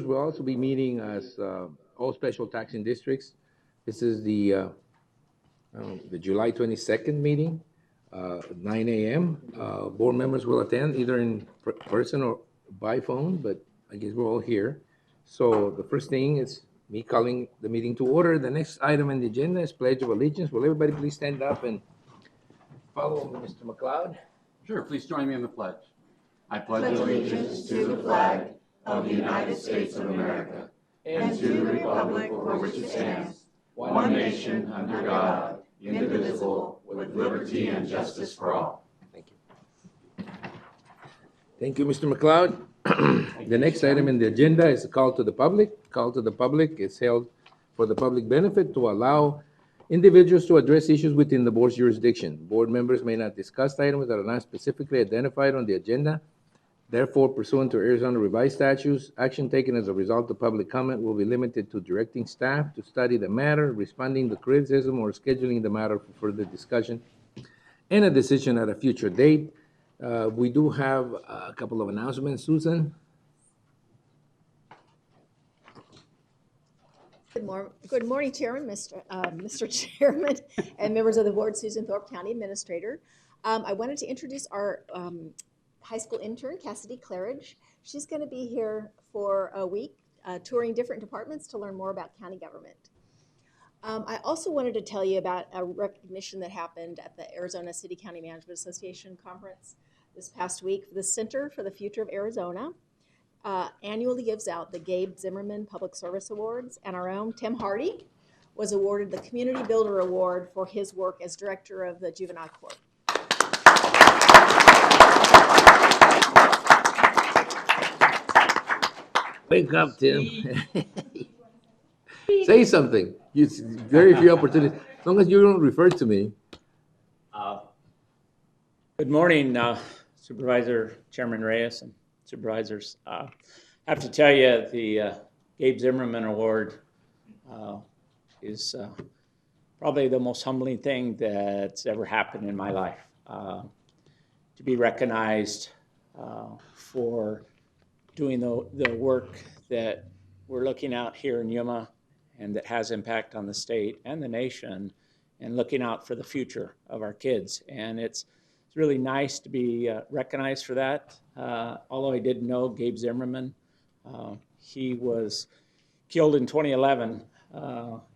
will also be meeting as all special taxing districts. This is the July 22nd meeting, 9 a.m. Board members will attend either in person or by phone, but I guess we're all here. So the first thing is me calling the meeting to order. The next item on the agenda is Pledge of Allegiance. Will everybody please stand up and follow Mr. McLeod? Sure, please join me in the pledge. I pledge allegiance to the flag of the United States of America and to the republic for which it stands, one nation under God, indivisible, with liberty and justice for all. Thank you. Thank you, Mr. McLeod. The next item in the agenda is a call to the public. Call to the public is held for the public benefit to allow individuals to address issues within the board's jurisdiction. Board members may not discuss items that are not specifically identified on the agenda. Therefore, pursuant to Arizona revised statutes, action taken as a result of public comment will be limited to directing staff to study the matter, responding to criticism, or scheduling the matter for further discussion and a decision at a future date. We do have a couple of announcements. Susan? Good morning, Chairman, Mr. Chairman, and members of the board. Susan Thorpe, County Administrator. I wanted to introduce our high school intern, Cassidy Claridge. She's going to be here for a week, touring different departments to learn more about county government. I also wanted to tell you about a recognition that happened at the Arizona City County Management Association conference this past week. The Center for the Future of Arizona annually gives out the Gabe Zimmerman Public Service Awards, and our own Tim Hardy was awarded the Community Builder Award for his work as director of the Juvenile Court. Wake up, Tim. Say something. It's very few opportunities. As long as you don't refer to me. Good morning, Supervisor Chairman Reyes and supervisors. I have to tell you, the Gabe Zimmerman Award is probably the most humbling thing that's ever happened in my life. To be recognized for doing the work that we're looking at here in Yuma and that has impact on the state and the nation, and looking out for the future of our kids. And it's really nice to be recognized for that. Although I didn't know Gabe Zimmerman, he was killed in 2011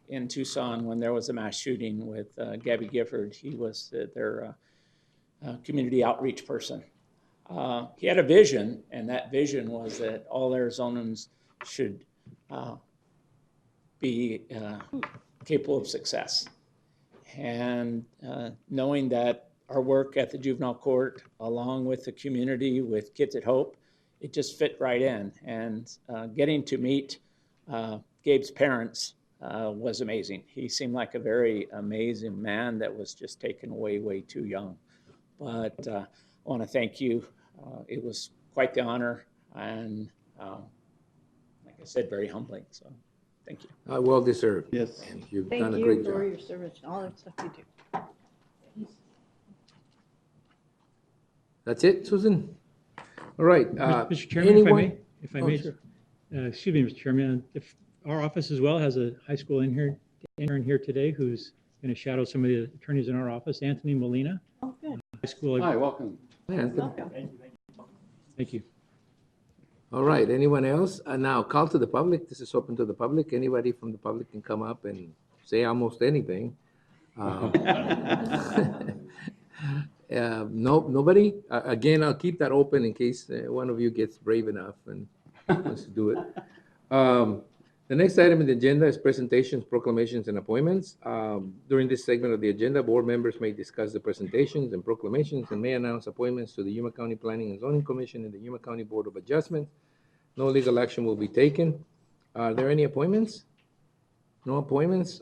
in Tucson when there was a mass shooting with Gabby Gifford. He was their community outreach person. He had a vision, and that vision was that all Arizonans should be capable of success. And knowing that our work at the juvenile court, along with the community, with Kids at Hope, it just fit right in. And getting to meet Gabe's parents was amazing. He seemed like a very amazing man that was just taken away way too young. But I want to thank you. It was quite the honor, and like I said, very humbling. So thank you. Well deserved. Yes. And you've Thank done a you great for job. your service and all that stuff you do. That's it, Susan? All right. Mr. Chairman, anyone? if I may, Sure. excuse me, Mr. Chairman, if our office as well has a high school intern here today who's going to shadow some of the attorneys in our office, Anthony Molina. Oh, good. High school. Hi, welcome. Welcome. Thank you. All right. Anyone else? Now, call to the public. This is open to the public. Anybody from the public can come up and say almost anything. No, nobody? Again, I'll keep that open in case one of you gets brave enough and wants to do it. The next item on the agenda is presentations, proclamations, and appointments. During this segment of the agenda, board members may discuss the presentations and proclamations and may announce appointments to the Yuma County Planning and Zoning Commission and the Yuma County Board of Adjustment. No legal action will be taken. Are there any appointments? No appointments.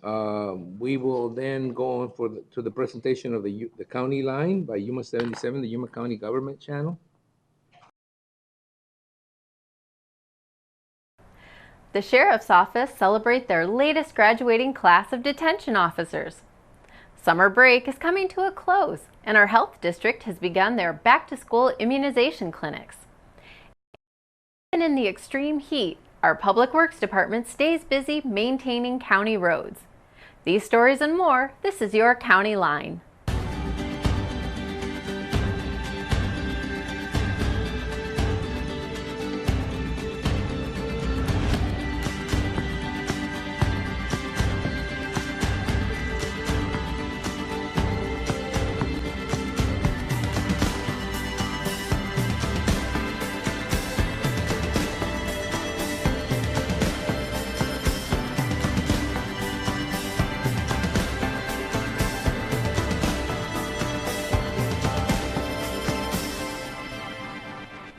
We will then go on to the presentation of the County Line by Yuma 77, the Yuma County Government Channel. The Sheriff's Office celebrate their latest graduating class of detention officers. Summer break is coming to a close, and our health district has begun their back-to-school immunization clinics. Even in the extreme heat, Our Public Works Department stays busy maintaining county roads. These stories and more, this is your County Line.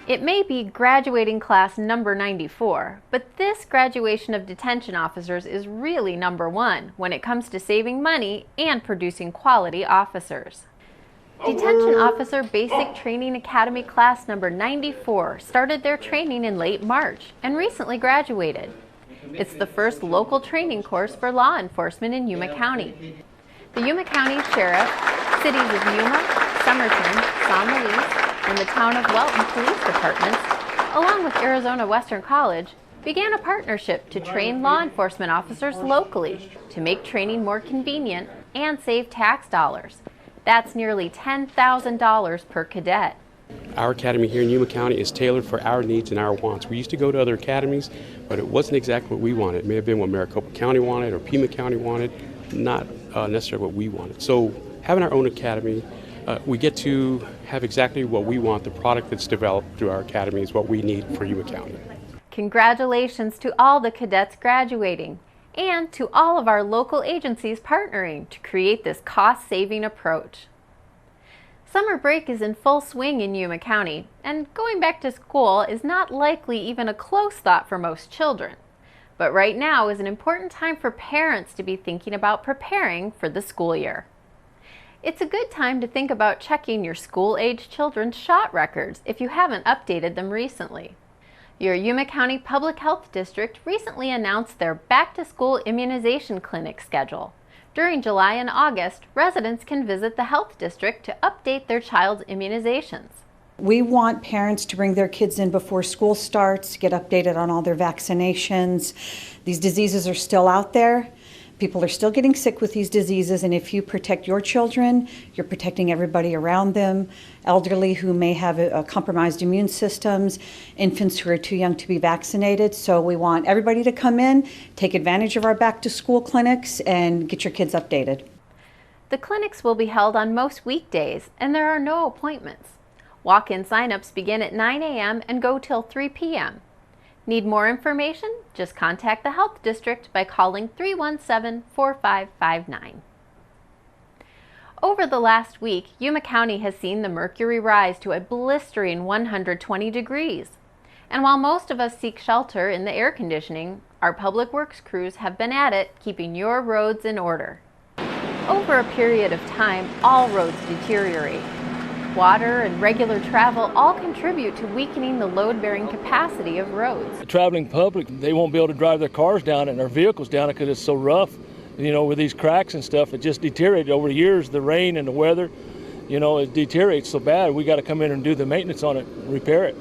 It may be graduating class number 94, but this graduation of detention officers is really number 1 when it comes to saving money and producing quality officers. Detention Officer Basic Training Academy class number 94 started their training in late March and recently graduated. It's the first local training course for law enforcement in Yuma County. The Yuma County Sheriff, cities of Yuma, Somerton, San Luis, and the Town of Welton Police Departments, along with Arizona Western College, began a partnership to train law enforcement officers locally to make training more convenient and save tax dollars. That's nearly $10,000 per cadet. Our academy here in Yuma County is tailored for our needs and our wants. We used to go to other academies, but it wasn't exactly what we wanted. It may have been what Maricopa County wanted or Pima County wanted, not necessarily what we wanted. So having our own academy, we get to have exactly what we want. The product that's developed through our academy is what we need for Yuma County. Congratulations to all the cadets graduating and to all of our local agencies partnering to create this cost-saving approach. Summer break is in full swing in Yuma County, and going back to school is not likely even a close thought for most children. But right now is an important time for parents to be thinking about preparing for the school year. It's a good time to think about checking your school-age children's shot records if you haven't updated them recently. Your Yuma County Public Health District recently announced their back-to-school immunization clinic schedule. During July and August, residents can visit the health district to update their child's immunizations. We want parents to bring their kids in before school starts, get updated on all their vaccinations. These diseases are still out there. People are still getting sick with these diseases, and if you protect your children, you're protecting everybody around them, elderly who may have compromised immune systems, infants who are too young to be vaccinated. So we want everybody to come in, take advantage of our back-to-school clinics, and get your kids updated. The clinics will be held on most weekdays, and there are no appointments. Walk-in sign-ups begin at 9 a.m. and go till 3 p.m. Need more information? Just contact the Health District by calling 317-4559. Over the last week, Yuma County has seen the mercury rise to a blistering 120 degrees. And while most of us seek shelter in the air conditioning, our public works crews have been at it keeping your roads in order. Over a period of time, all roads deteriorate. Water and regular travel all contribute to weakening the load-bearing capacity of roads. The traveling public, they won't be able to drive their cars down and their vehicles down because it's so rough. You know, with these cracks and stuff, it just deteriorated over the years. The rain and the weather, you know, it deteriorates so bad. We got to come in and do the maintenance on it, repair it.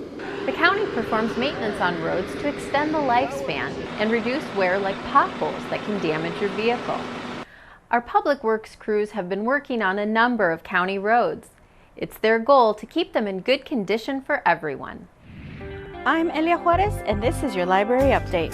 The county performs maintenance on roads to extend the lifespan and reduce wear like potholes that can damage your vehicle. Our public works crews have been working on a number of county roads. It's their goal to keep them in good condition for everyone. I'm Elia Juarez, and this is your library update.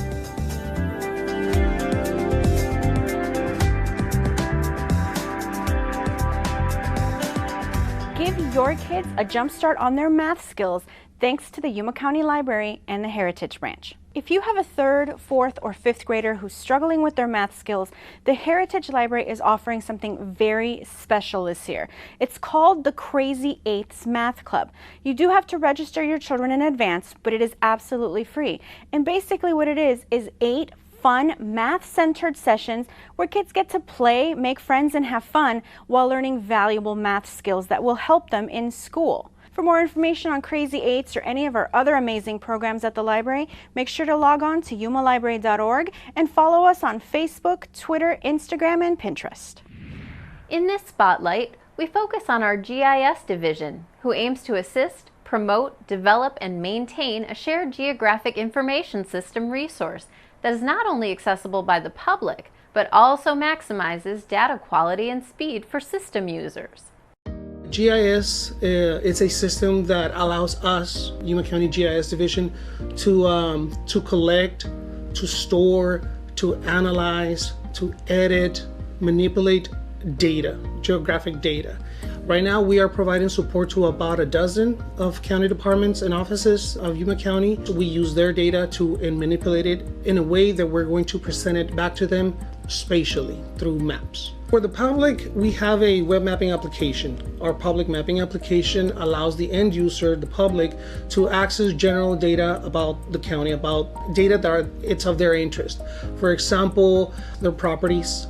Give your kids a jump start on their math skills thanks to the Yuma County Library and the Heritage Branch. If you have a 3rd, 4th, or 5th grader who's struggling with their math skills, the Heritage Library is offering something very special this year. It's called the Crazy Eights Math Club. You do have to register your children in advance, but it is absolutely free. And basically what it is 8 fun math-centered sessions where kids get to play, make friends, and have fun while learning valuable math skills that will help them in school. For more information on Crazy Eights or any of our other amazing programs at the library, make sure to log on to yumalibrary.org and follow us on Facebook, Twitter, Instagram, and Pinterest. In this spotlight, we focus on our GIS division, who aims to assist, promote, develop, and maintain a shared geographic information system resource that is not only accessible by the public, but also maximizes data quality and speed for system users. GIS is a system that allows us, Yuma County GIS Division, to collect, to store, to analyze, to edit, manipulate data, geographic data. Right now, we are providing support to about a dozen of county departments and offices of Yuma County. We use their data and manipulate it in a way that we're going to present it back to them spatially through maps. For the public, we have a web mapping application. Our public mapping application allows the end user, the public, to access general data about the county, about data that it's of their interest. For example, their properties,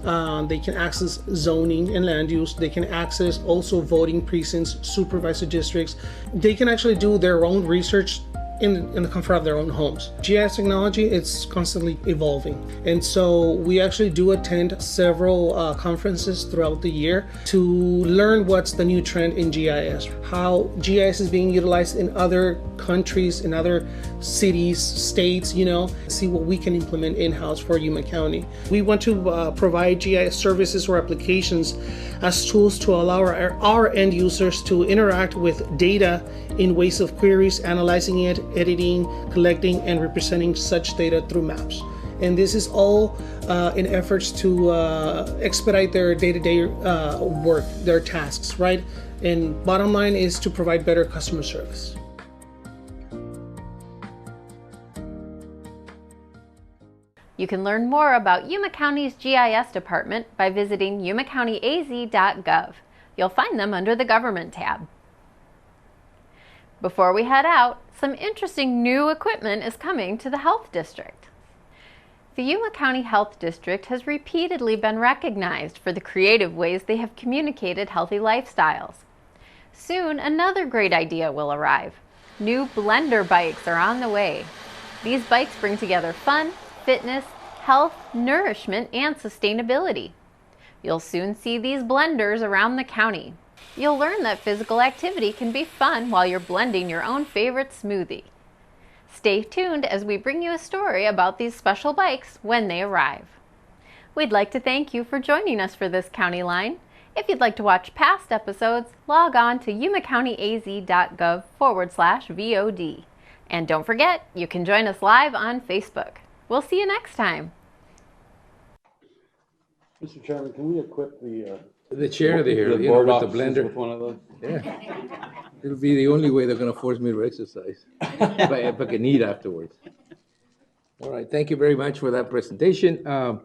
they can access zoning and land use. They can access also voting precincts, supervisor districts. They can actually do their own research in the comfort of their own homes. GIS technology, it's constantly evolving. And so we actually do attend several conferences throughout the year to learn what's the new trend in GIS, how GIS is being utilized in other countries, in other cities, states, see what we can implement in-house for Yuma County. We want to provide GIS services or applications as tools to allow our end users to interact with data in ways of queries, analyzing it, editing, collecting, and representing such data through maps. And this is all in efforts to expedite their day-to-day work, their tasks, right? And bottom line is to provide better customer service. You can learn more about Yuma County's GIS department by visiting yumacountyaz.gov. You'll find them under the Government tab. Before we head out, some interesting new equipment is coming to the Health District. The Yuma County Health District has repeatedly been recognized for the creative ways they have communicated healthy lifestyles. Soon, another great idea will arrive. New blender bikes are on the way. These bikes bring together fun, fitness, health, nourishment, and sustainability. You'll soon see these blenders around the county. You'll learn that physical activity can be fun while you're blending your own favorite smoothie. Stay tuned as we bring you a story about these special bikes when they arrive. We'd like to thank you for joining us for this County Line. If you'd like to watch past episodes, log on to yumacountyaz.gov/VOD. And don't forget, you can join us live on Facebook. We'll see you next time. Mr. Chairman, can we equip the chair here, the board with the officers blender with one of those? Yeah. It'll be the only way they're going to force me to exercise if I can eat afterwards. All right, thank you very much for that presentation. The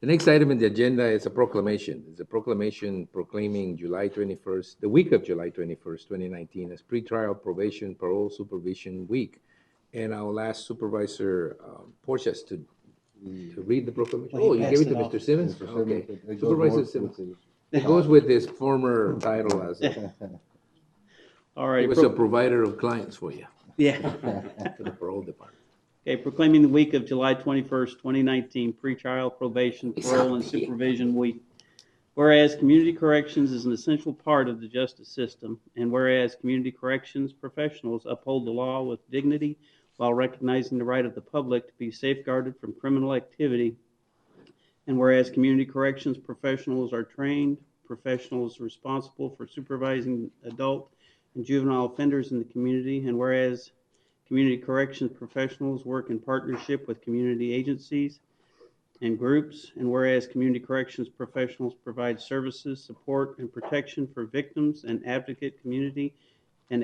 next item in the agenda is a proclamation. It's a proclamation proclaiming July 21st, the week of July 21st, 2019, as pretrial probation parole supervision week. And I'll ask Supervisor Porcias to read the proclamation. Oh, you gave it to Mr. Simmons? Okay. Supervisor Simmons. It goes with his former title as all right. He was a provider of clients for you. Yeah. To the parole department. Okay, proclaiming the week of July 21st, 2019, pretrial probation, parole, and supervision week. Whereas community corrections is an essential part of the justice system, and whereas community corrections professionals uphold the law with dignity while recognizing the right of the public to be safeguarded from criminal activity, and whereas community corrections professionals are trained professionals responsible for supervising adult and juvenile offenders in the community, and whereas community corrections professionals work in partnership with community agencies and groups, and whereas community corrections professionals provide services, support, and protection for victims and advocate community and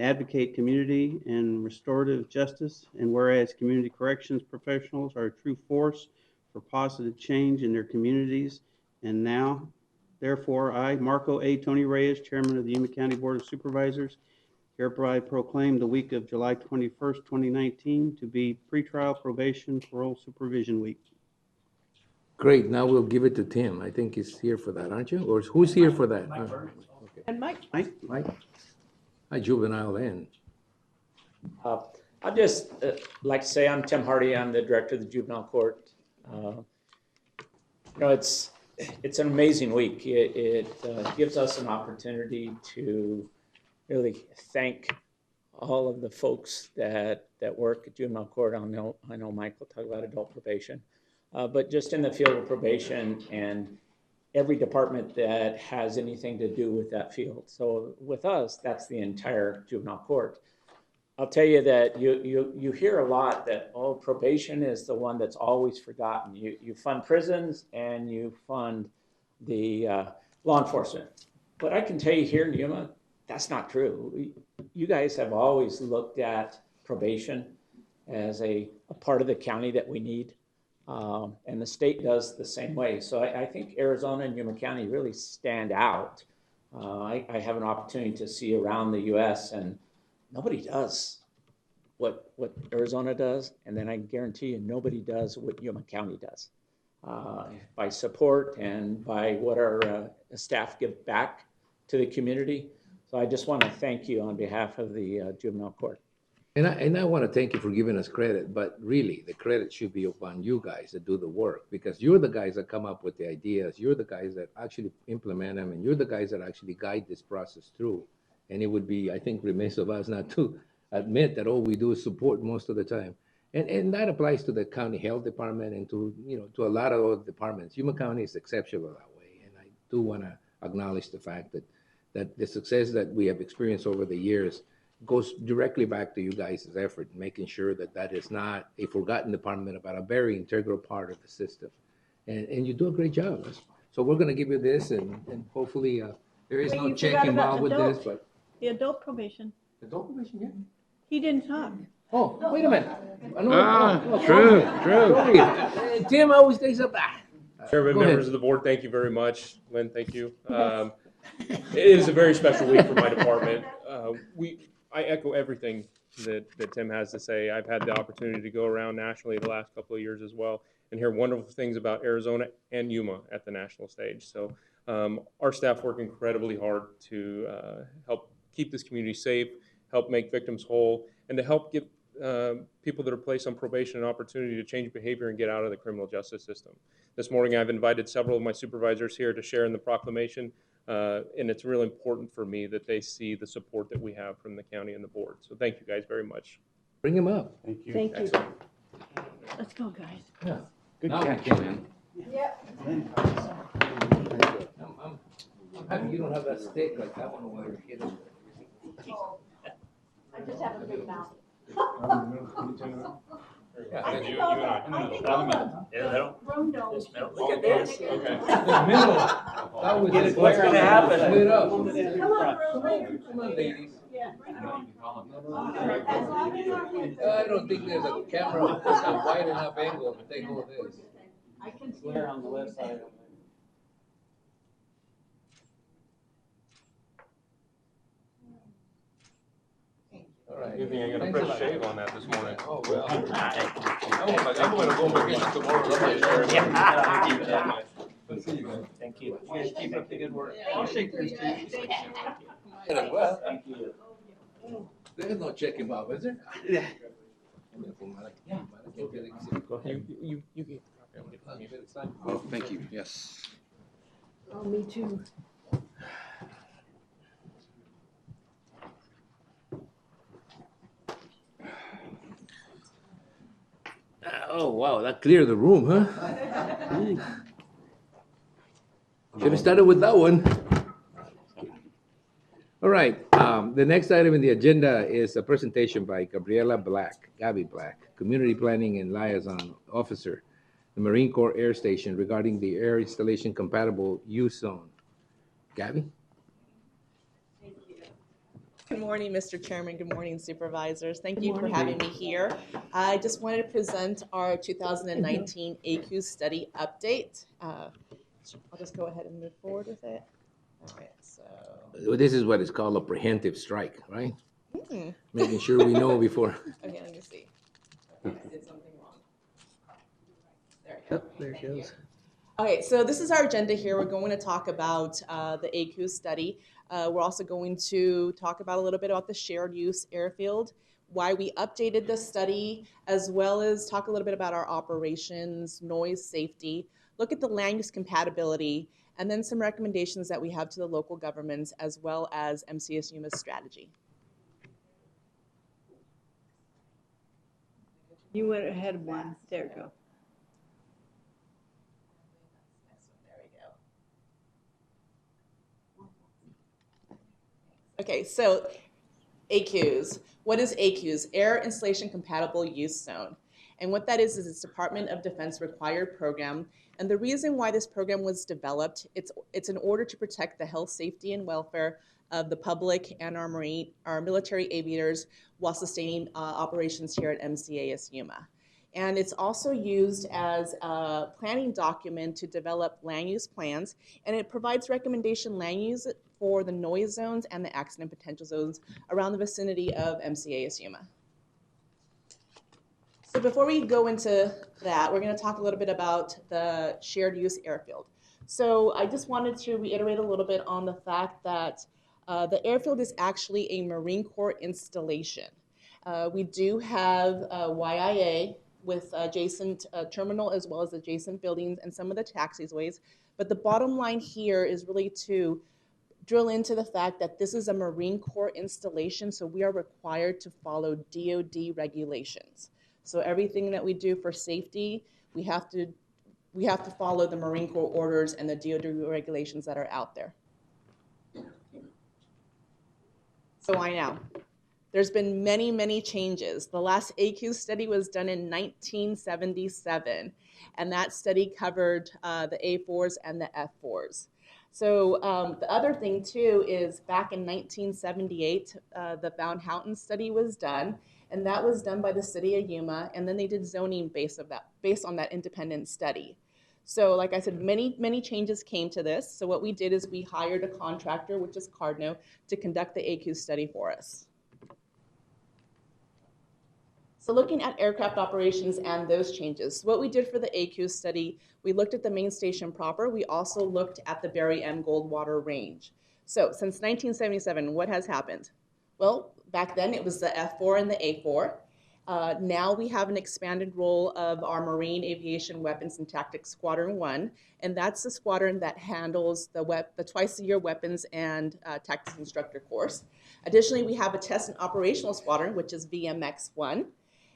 restorative justice, and whereas community corrections professionals are a true force for positive change in their communities, and now, therefore, I, Marco A. Tony Reyes, Chairman of the Yuma County Board of Supervisors, hereby proclaim the week of July 21st, 2019 to be pretrial probation parole supervision week. Great, now we'll give it to Tim. I think he's here for that, aren't you? Or who's here for that? Okay. And Mike. Mike? Hi, juvenile end. I'd just like to say I'm Tim Hardy. I'm the director of the juvenile court. It's an amazing week. It gives us an opportunity to really thank all of the folks that work at juvenile court. I know Mike will talk about adult probation, but just in the field of probation and every department that has anything to do with that field. So with us, that's the entire juvenile court. I'll tell you that you hear a lot that, oh, probation is the one that's always forgotten. You fund prisons and you fund the law enforcement. But I can tell you here in Yuma, that's not true. You guys have always looked at probation as a part of the county that we need. And the state does the same way. So I think Arizona and Yuma County really stand out. I have an opportunity to see around the U.S. and nobody does what Arizona does, and then I guarantee you nobody does what Yuma County does by support and by what our staff give back to the community. So I just want to thank you on behalf of the juvenile court. And I want to thank you for giving us credit, but really the credit should be upon you guys that do the work, because you're the guys that come up with the ideas. You're the guys that actually implement them, and you're the guys that actually guide this process through. And it would be, I think, remiss of us not to admit that all we do is support most of the time. And that applies to the county health department and to, to a lot of other departments. Yuma County is exceptional that way. And I do want to acknowledge the fact that the success that we have experienced over the years goes directly back to you guys' effort, making sure that that is not a forgotten department, but a very integral part of the system. And you do a great job. So we're going to give you this, and hopefully there is no check involved with this, but. The adult probation. Adult probation, yeah. He didn't talk. Oh, wait a minute. True. Tim always takes up that. Chairman, members of the board, thank you very much. Lynn, thank you. It is a very special week for my department. I echo everything that Tim has to say. I've had the opportunity to go around nationally the last couple of years as well and hear wonderful things about Arizona and Yuma at the national stage. So our staff work incredibly hard to help keep this community safe, help make victims whole, and to help give people that are placed on probation an opportunity to change behavior and get out of the criminal justice system. This morning I've invited several of my supervisors here to share in the proclamation, and it's really important for me that they see the support that we have from the county and the board. So thank you guys very much. Bring him up. Thank you. Thank you. Excellent. Let's go, guys. Yeah. Good Now catch, we can. man. I'm happy you don't have that stick like that one where you're hitting. I just have a big mouth. Yeah, You and I. Look at this. Okay. the middle. That was What's going to happen? Split up. Come on, Come on, ladies. Yeah. I don't think there's a camera that's a wide enough angle to take all this. I can see. Glare on the left side. All right. Good thing I got a Thanks fresh lot. shave on that this morning. Oh, well. I'm gonna go vacation tomorrow. Let's see you guys. Thank you. You guys keep up the good work. I'll shake yours too. Well, there's no check involved, is there? Yeah. You get. Oh, thank you, yes. Oh, me too. Oh, wow, that cleared the room, huh? Should have started with that one. All right, the next item in the agenda is a presentation by Gabby Black, Community Planning and Liaison Officer, the Marine Corps Air Station, regarding the air installation compatible use zone. Gabby? Good morning, Mr. Chairman. Good morning, supervisors. Thank you for having me here. I just wanted to present our 2019 AQ study update. I'll just go ahead and move forward with it. All right, so. This is what is called a preemptive strike, right? Hmm. Making sure we know before. Okay, let me see. I did something wrong. There we go. There it goes. Okay, so this is our agenda here. We're going to talk about the AQ study. We're also going to talk about a little bit about the shared use airfield, why we updated the study, as well as talk a little bit about our operations, noise safety, look at the land use compatibility, and then some recommendations that we have to the local governments, as well as MCS Yuma's strategy. You went ahead of one. There you go. Okay, so AQs. What is AQs? Air Installation Compatible Use Zone. And what that is it's Department of Defense required program. And the reason why this program was developed, it's in order to protect the health, safety, and welfare of the public and our military aviators while sustaining operations here at MCAS Yuma. And it's also used as a planning document to develop land use plans, and it provides recommendation land use for the noise zones and the accident potential zones around the vicinity of MCAS Yuma. So before we go into that, we're going to talk a little bit about the shared use airfield. So I just wanted to reiterate a little bit on the fact that the airfield is actually a Marine Corps installation. We do have YIA with adjacent terminal as well as adjacent buildings and some of the taxiways. But the bottom line here is really to drill into the fact that this is a Marine Corps installation, so we are required to follow DoD regulations. So everything that we do for safety, we have to follow the Marine Corps orders and the DoD regulations that are out there. So why now? There's been many, many changes. The last AQ study was done in 1977, and that study covered the A4s and the F4s. So the other thing too is back in 1978, the Van Houten study was done, and that was done by the city of Yuma, and then they did zoning based on that independent study. So like I said, many changes came to this. So what we did is we hired a contractor, which is Cardno, to conduct the AQ study for us. So looking at aircraft operations and those changes, what we did for the AQ study, we looked at the main station proper. We also looked at the Berry M Goldwater range. So since 1977, what has happened? Well, back then it was the F4 and the A4. Now we have an expanded role of our Marine Aviation Weapons and Tactics Squadron 1, and that's the squadron that handles the twice-a-year weapons and tactics instructor course. Additionally, we have a test and operational squadron, which is VMX-1.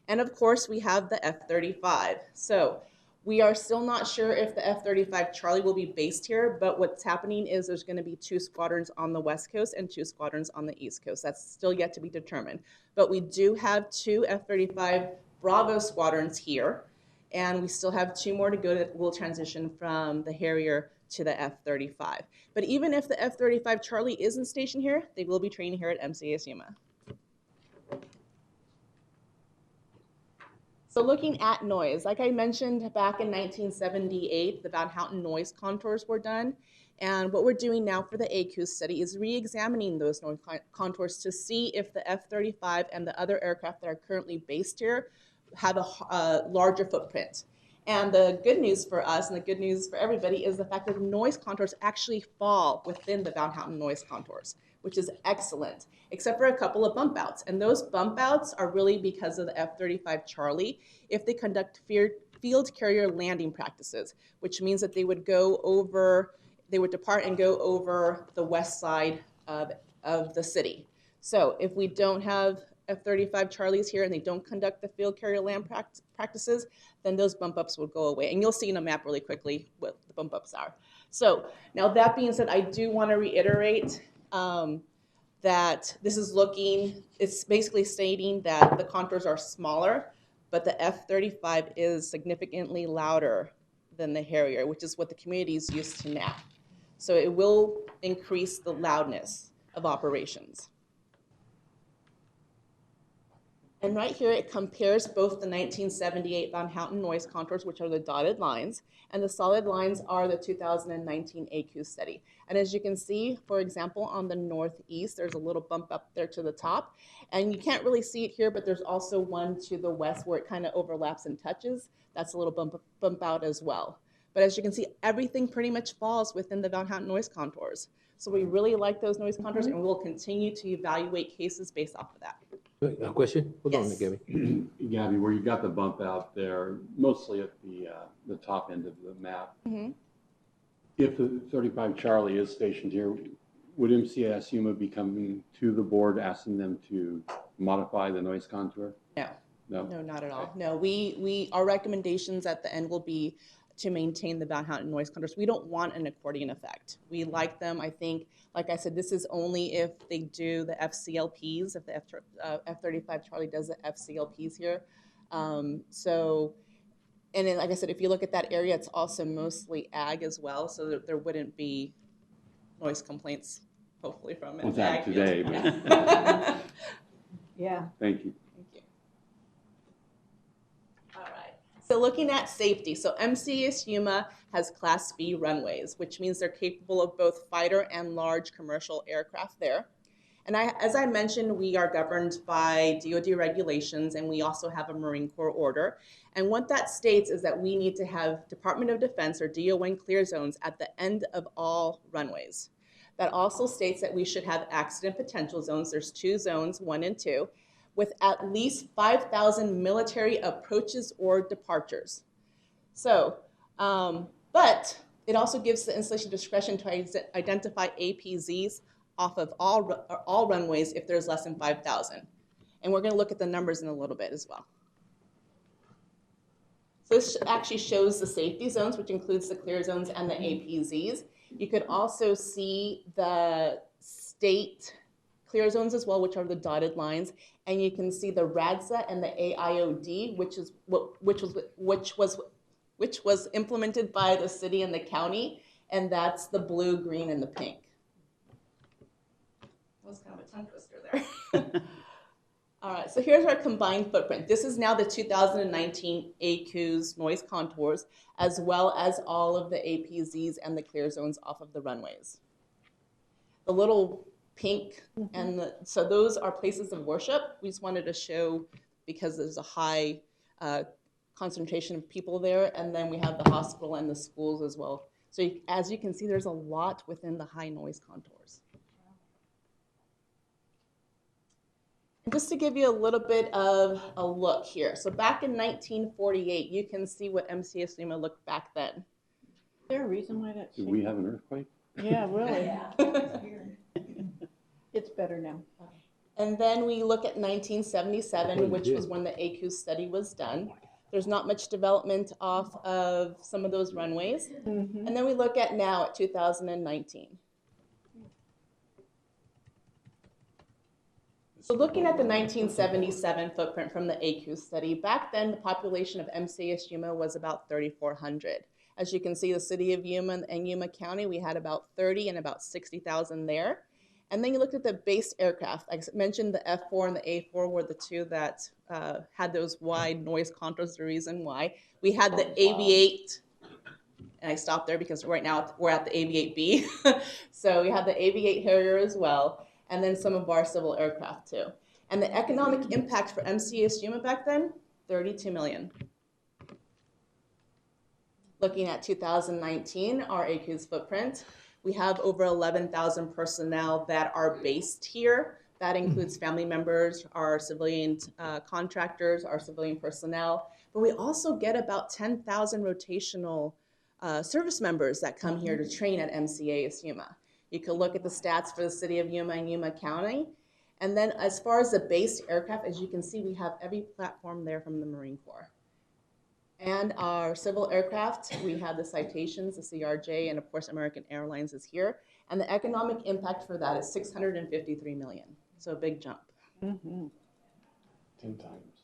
And of course, we have the F-35. So we are still not sure if the F-35 Charlie will be based here, but what's happening is there's going to be 2 squadrons on the West Coast and 2 squadrons on the East Coast. That's still yet to be determined. But we do have 2 F-35 Bravo squadrons here, and we still have 2 more to go that will transition from the Harrier to the F-35. But even if the F-35 Charlie isn't stationed here, they will be training here at MCAS Yuma. So looking at noise, like I mentioned back in 1978, the Van Houten noise contours were done. And what we're doing now for the AQ study is re-examining those noise contours to see if the F-35 and the other aircraft that are currently based here have a larger footprint. And the good news for us and the good news for everybody is the fact that the noise contours actually fall within the Van Houten noise contours, which is excellent, except for a couple of bump outs. And those bump outs are really because of the F-35 Charlie if they conduct field carrier landing practices, which means that they would depart and go over the west side of the city. So if we don't have F-35 Charlies here and they don't conduct the field carrier land practices, then those bump ups will go away. And you'll see in a map really quickly what the bump ups are. So now that being said, I do want to reiterate that this is it's basically stating that the contours are smaller, but the F-35 is significantly louder than the Harrier, which is what the community is used to now. So it will increase the loudness of operations. And right here, it compares both the 1978 Van Houten noise contours, which are the dotted lines, and the solid lines are the 2019 AQ study. And as you can see, for example, on the northeast, there's a little bump up there to the top. And you can't really see it here, but there's also one to the west where it kind of overlaps and touches. That's a little bump out as well. But as you can see, everything pretty much falls within the Van Houten noise contours. So we really like those noise contours, and we'll continue to evaluate cases based off of that. A question? Hold on, Yes. Gabby. Gabby, where you got the bump out there, mostly at the top end of the map. Mm-hmm. If the 35 Charlie is stationed here, would MCAS Yuma be coming to the board asking them to modify the noise contour? No. No? No, not at all. No, our recommendations at the end will be to maintain the Manhattan noise contours. We don't want an accordion effect. We like them. I think, like I said, this is only if they do the FCLPs, if the F-35 Charlie does the FCLPs here. And then, like I said, if you look at that area, it's also mostly ag as well, so there wouldn't be noise complaints, hopefully, from it. Well, that today, but Yeah. thank you. All right. So looking at safety, so MCAS Yuma has Class B runways, which means they're capable of both fighter and large commercial aircraft there. And as I mentioned, we are governed by DoD regulations, and we also have a Marine Corps order. And what that states is that we need to have Department of Defense or DON clear zones at the end of all runways. That also states that we should have accident potential zones. There's 2 zones, 1 and 2, with at least 5,000 military approaches or departures. So, but it also gives the installation discretion to identify APZs off of all runways if there's less than 5,000. And we're going to look at the numbers in a little bit as well. So this actually shows the safety zones, which includes the clear zones and the APZs. You could also see the state clear zones as well, which are the dotted lines, and you can see the RADSA and the AIOD, which was implemented by the city and the county, and that's the blue, green, and the pink. That was kind of a tongue twister there. All right, so here's our combined footprint. This is now the 2019 ACU's noise contours, as well as all of the APZs and the clear zones off of the runways. The little pink, so those are places of worship. We just wanted to show because there's a high concentration of people there, and then we have the hospital and the schools as well. So as you can see, there's a lot within the high noise contours. And just to give you a little bit of a look here. So back in 1948, you can see what MCAS Yuma looked back then. Is there a reason why that's Did we have an earthquake? Yeah, really. It's better now. And then we look at 1977, which was when the ACU study was done. There's not much development off of some of those runways. And then we look at now at 2019. So looking at the 1977 footprint from the ACU study, back then the population of MCAS Yuma was about 3,400. As you can see, the city of Yuma and Yuma County, we had about 30 and about 60,000 there. And then you looked at the base aircraft. Like I mentioned, the F4 and the A4 were the 2 that had those wide noise contours, the reason why. We had the AV-8, and I stopped there because right now we're at the AV-8B. So we have the AV-8 Harrier as well, and then some of our civil aircraft too. And the economic impact for MCAS Yuma back then, $32 million. Looking at 2019, our ACU's footprint, we have over 11,000 personnel that are based here. That includes family members, our civilian contractors, our civilian personnel. But we also get about 10,000 rotational service members that come here to train at MCAS Yuma. You can look at the stats for the city of Yuma and Yuma County. And then as far as the based aircraft, as you can see, we have every platform there from the Marine Corps. And our civil aircraft, we have the Citations, the CRJ, and of course American Airlines is here. And the economic impact for that is $653 million. So a big jump. 10 times.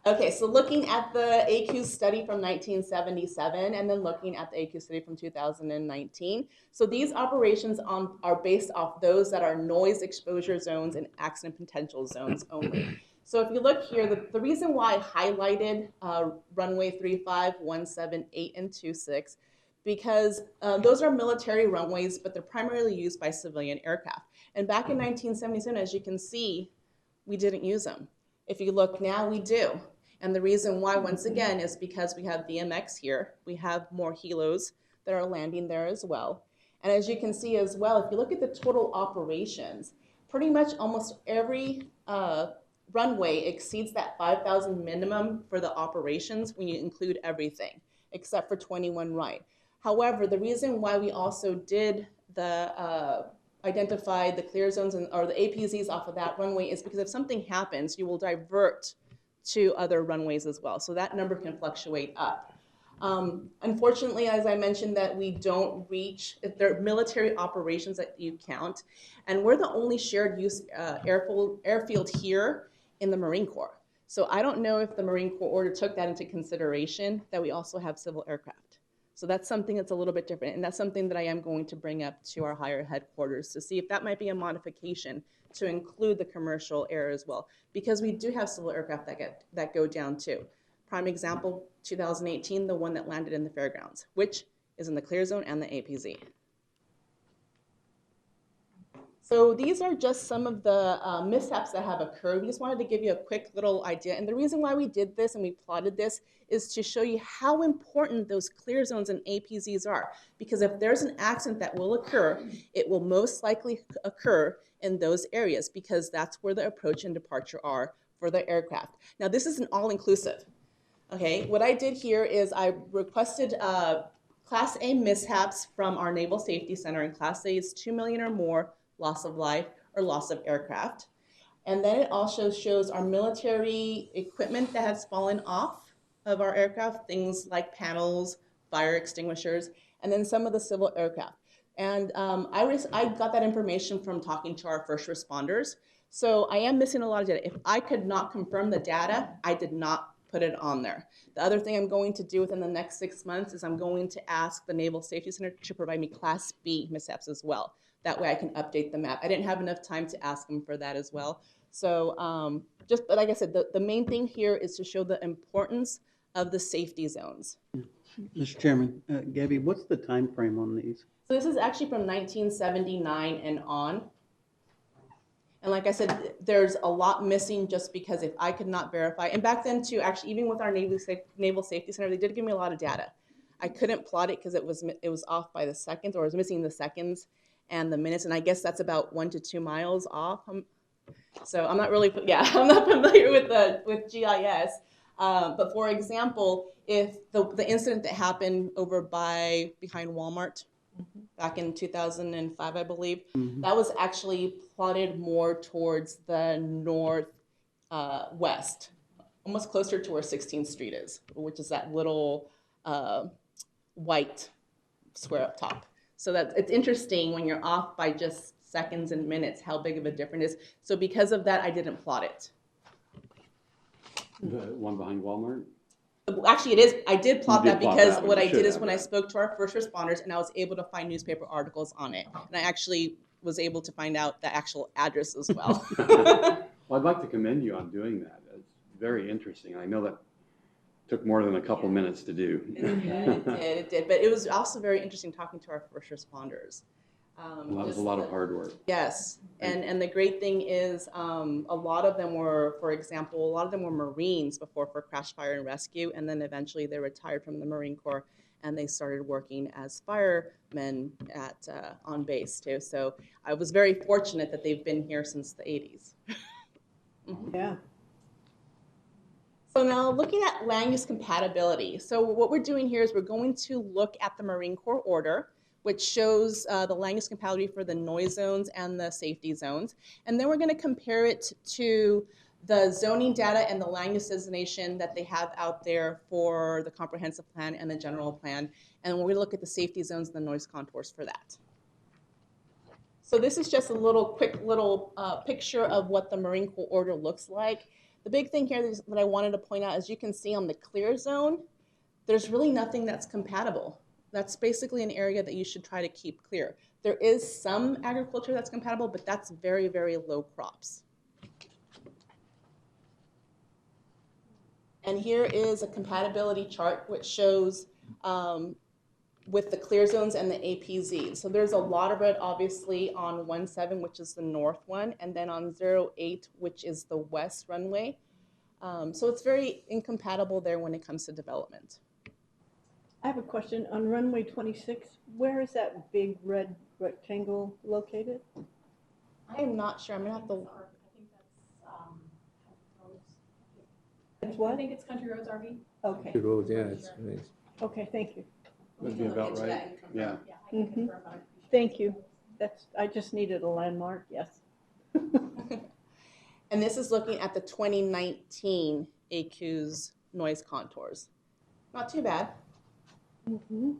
Okay, so looking at the ACU study from 1977 and then looking at the ACU study from 2019. So these operations are based off those that are noise exposure zones and accident potential zones only. So if you look here, the reason why I highlighted runway 35, 17, 8, and 26, because those are military runways, but they're primarily used by civilian aircraft. And back in 1977, as you can see, we didn't use them. If you look now, we do. And the reason why, once again, is because we have VMX here. We have more helos that are landing there as well. And as you can see as well, if you look at the total operations, pretty much almost every runway exceeds that 5,000 minimum for the operations when you include everything, except for 21 right. However, the reason why we also did the identify the clear zones or the APZs off of that runway is because if something happens, you will divert to other runways as well. So that number can fluctuate up. Unfortunately, as I mentioned, that we don't reach, if there are military operations that you count, and we're the only shared use airfield here in the Marine Corps. So I don't know if the Marine Corps order took that into consideration, that we also have civil aircraft. So that's something that's a little bit different, and that's something that I am going to bring up to our higher headquarters to see if that might be a modification to include the commercial air as well, because we do have civil aircraft that go down too. Prime example, 2018, the one that landed in the fairgrounds, which is in the clear zone and the APZ. So these are just some of the mishaps that have occurred. We just wanted to give you a quick little idea. And the reason why we did this and we plotted this is to show you how important those clear zones and APZs are. Because if there's an accident that will occur, it will most likely occur in those areas because that's where the approach and departure are for the aircraft. Now this isn't all-inclusive. Okay, what I did here is I requested Class A mishaps from our Naval Safety Center, and Class A is 2 million or more loss of life or loss of aircraft. And then it also shows our military equipment that has fallen off of our aircraft, things like panels, fire extinguishers, and then some of the civil aircraft. And I got that information from talking to our first responders. So I am missing a lot of data. If I could not confirm the data, I did not put it on there. The other thing I'm going to do within the next 6 months is I'm going to ask the Naval Safety Center to provide me Class B mishaps as well. That way I can update the map. I didn't have enough time to ask them for that as well. So but like I said, the main thing here is to show the importance of the safety zones. Mr. Chairman, Gabby, what's the time frame on these? So this is actually from 1979 and on. And like I said, there's a lot missing just because if I could not verify, and back then too, actually, even with our Naval Safety Center, they did give me a lot of data. I couldn't plot it because it was off by the seconds, or it was missing the seconds and the minutes, and I guess that's about 1 to 2 miles off. So I'm not really, I'm not familiar with GIS. But for example, if the incident that happened over behind Walmart back in 2005, I believe, that was actually plotted more towards the north west, almost closer to where 16th Street is, which is that little white square up top. So it's interesting when you're off by just seconds and minutes how big of a difference it is. So because of that, I didn't plot it. The one behind Walmart? Actually, it is. I did plot that because what I did is when I I spoke to our first responders and I was able to find newspaper articles on it. And I actually was able to find out the actual address as well. Well, I'd like to commend you on doing that. It's very interesting. I know that took more than a couple minutes to do. It did. But it was also very interesting talking to our first responders. That was a lot of hard work. Yes, and the great thing is a lot of them were, for example, a lot of them were Marines before for crash, fire, and rescue, and then eventually they retired from the Marine Corps and they started working as firemen on base too. So I was very fortunate that they've been here since the 80s. Yeah. So now looking at land use compatibility. So what we're doing here is we're going to look at the Marine Corps order, which shows the land use compatibility for the noise zones and the safety zones. And then we're going to compare it to the zoning data and the land use designation that they have out there for the comprehensive plan and the general plan. And we're going to look at the safety zones and the noise contours for that. So this is just a quick little picture of what the Marine Corps order looks like. The big thing here that I wanted to point out, as you can see on the clear zone, there's really nothing that's compatible. That's basically an area that you should try to keep clear. There is some agriculture that's compatible, but that's very, very low crops. And here is a compatibility chart which shows with the clear zones and the APZ. So there's a lot of it obviously on 17, which is the north one, and then on 08, which is the west runway. So it's very incompatible there when it comes to development. I have a question. On runway 26, where is that big red rectangle located? I am not sure. I'm going to have to... It's what? I think it's Country Roads RV. Okay. The road, yeah, it's nice. Okay, thank you. Would be about right. Yeah. Mm-hmm. Thank you. I just needed a landmark, yes. And this is looking at the 2019 AQ's noise contours. Not too bad. So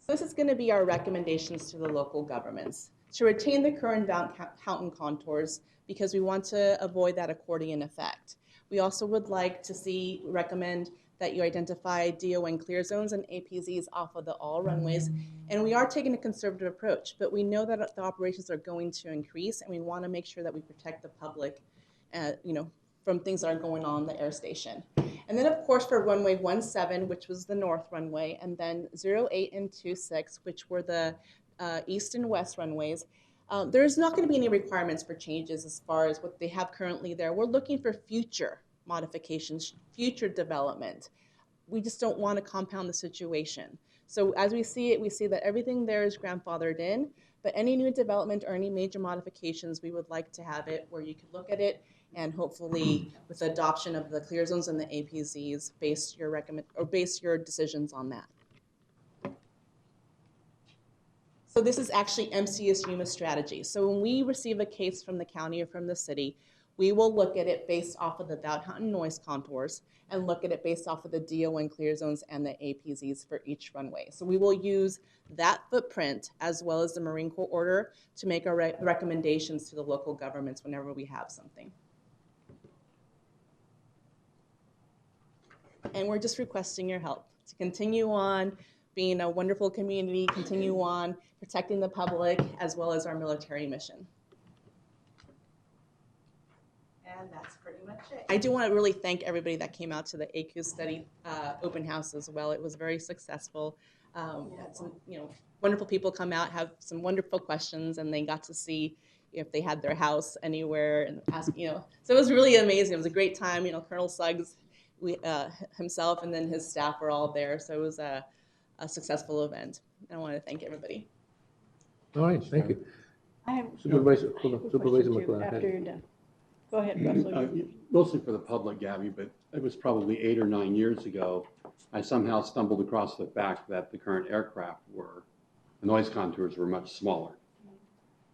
this is going to be our recommendations to the local governments. To retain the current mountain contours because we want to avoid that accordion effect. We also would like to recommend that you identify DON clear zones and APZs off of all runways. And we are taking a conservative approach, but we know that the operations are going to increase and we want to make sure that we protect the public from things that are going on in the air station. And then of course for runway 17, which was the north runway, and then 08 and 26, which were the east and west runways, there's not going to be any requirements for changes as far as what they have currently there. We're looking for future modifications, future development. We just don't want to compound the situation. So as we see it, we see that everything there is grandfathered in, but any new development or any major modifications, we would like to have it where you could look at it and hopefully with the adoption of the clear zones and the APZs, base your decisions on that. So this is actually MCS Yuma strategy. So when we receive a case from the county or from the city, we will look at it based off of the Mountain noise contours and look at it based off of the DON clear zones and the APZs for each runway. So we will use that footprint as well as the Marine Corps order to make our recommendations to the local governments whenever we have something. And we're just requesting your help to continue on being a wonderful community, continue on protecting the public as well as our military mission. And that's pretty much it. I do want to really thank everybody that came out to the AQ study open house as well. It was very successful. Had some wonderful people come out, have some wonderful questions, and they got to see if they had their house anywhere and ask, So it was really amazing. It was a great time. Colonel Suggs, himself, and then his staff were all there. So it was a successful event. I want to thank everybody. All right, thank you. I have Supervisor, I have a Supervisor question too, McLeod. after you're done. Go ahead, Russell. Mostly for the public, Gabby, but it was probably 8 or 9 years ago, I somehow stumbled across the fact that the current aircraft the noise contours were much smaller.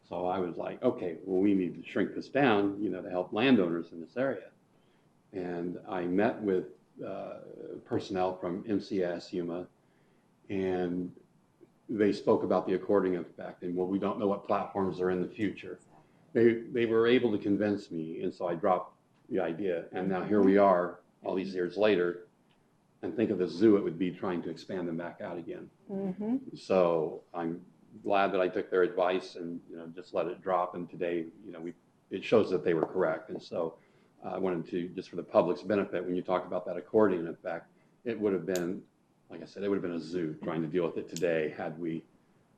So I was like, okay, well, we need to shrink this down, to help landowners in this area. And I met with personnel from MCS Yuma, and they spoke about the accordion effect, and we don't know what platforms are in the future. They were able to convince me, and so I dropped the idea. And now here we are, all these years later, and think of the zoo it would be trying to expand them back out again. Mm-hmm. So I'm glad that I took their advice and just let it drop. And today, it shows that they were correct. And so I wanted to, just for the public's benefit, when you talk about that accordion effect, it would have been, like I said, it would have been a zoo trying to deal with it today had we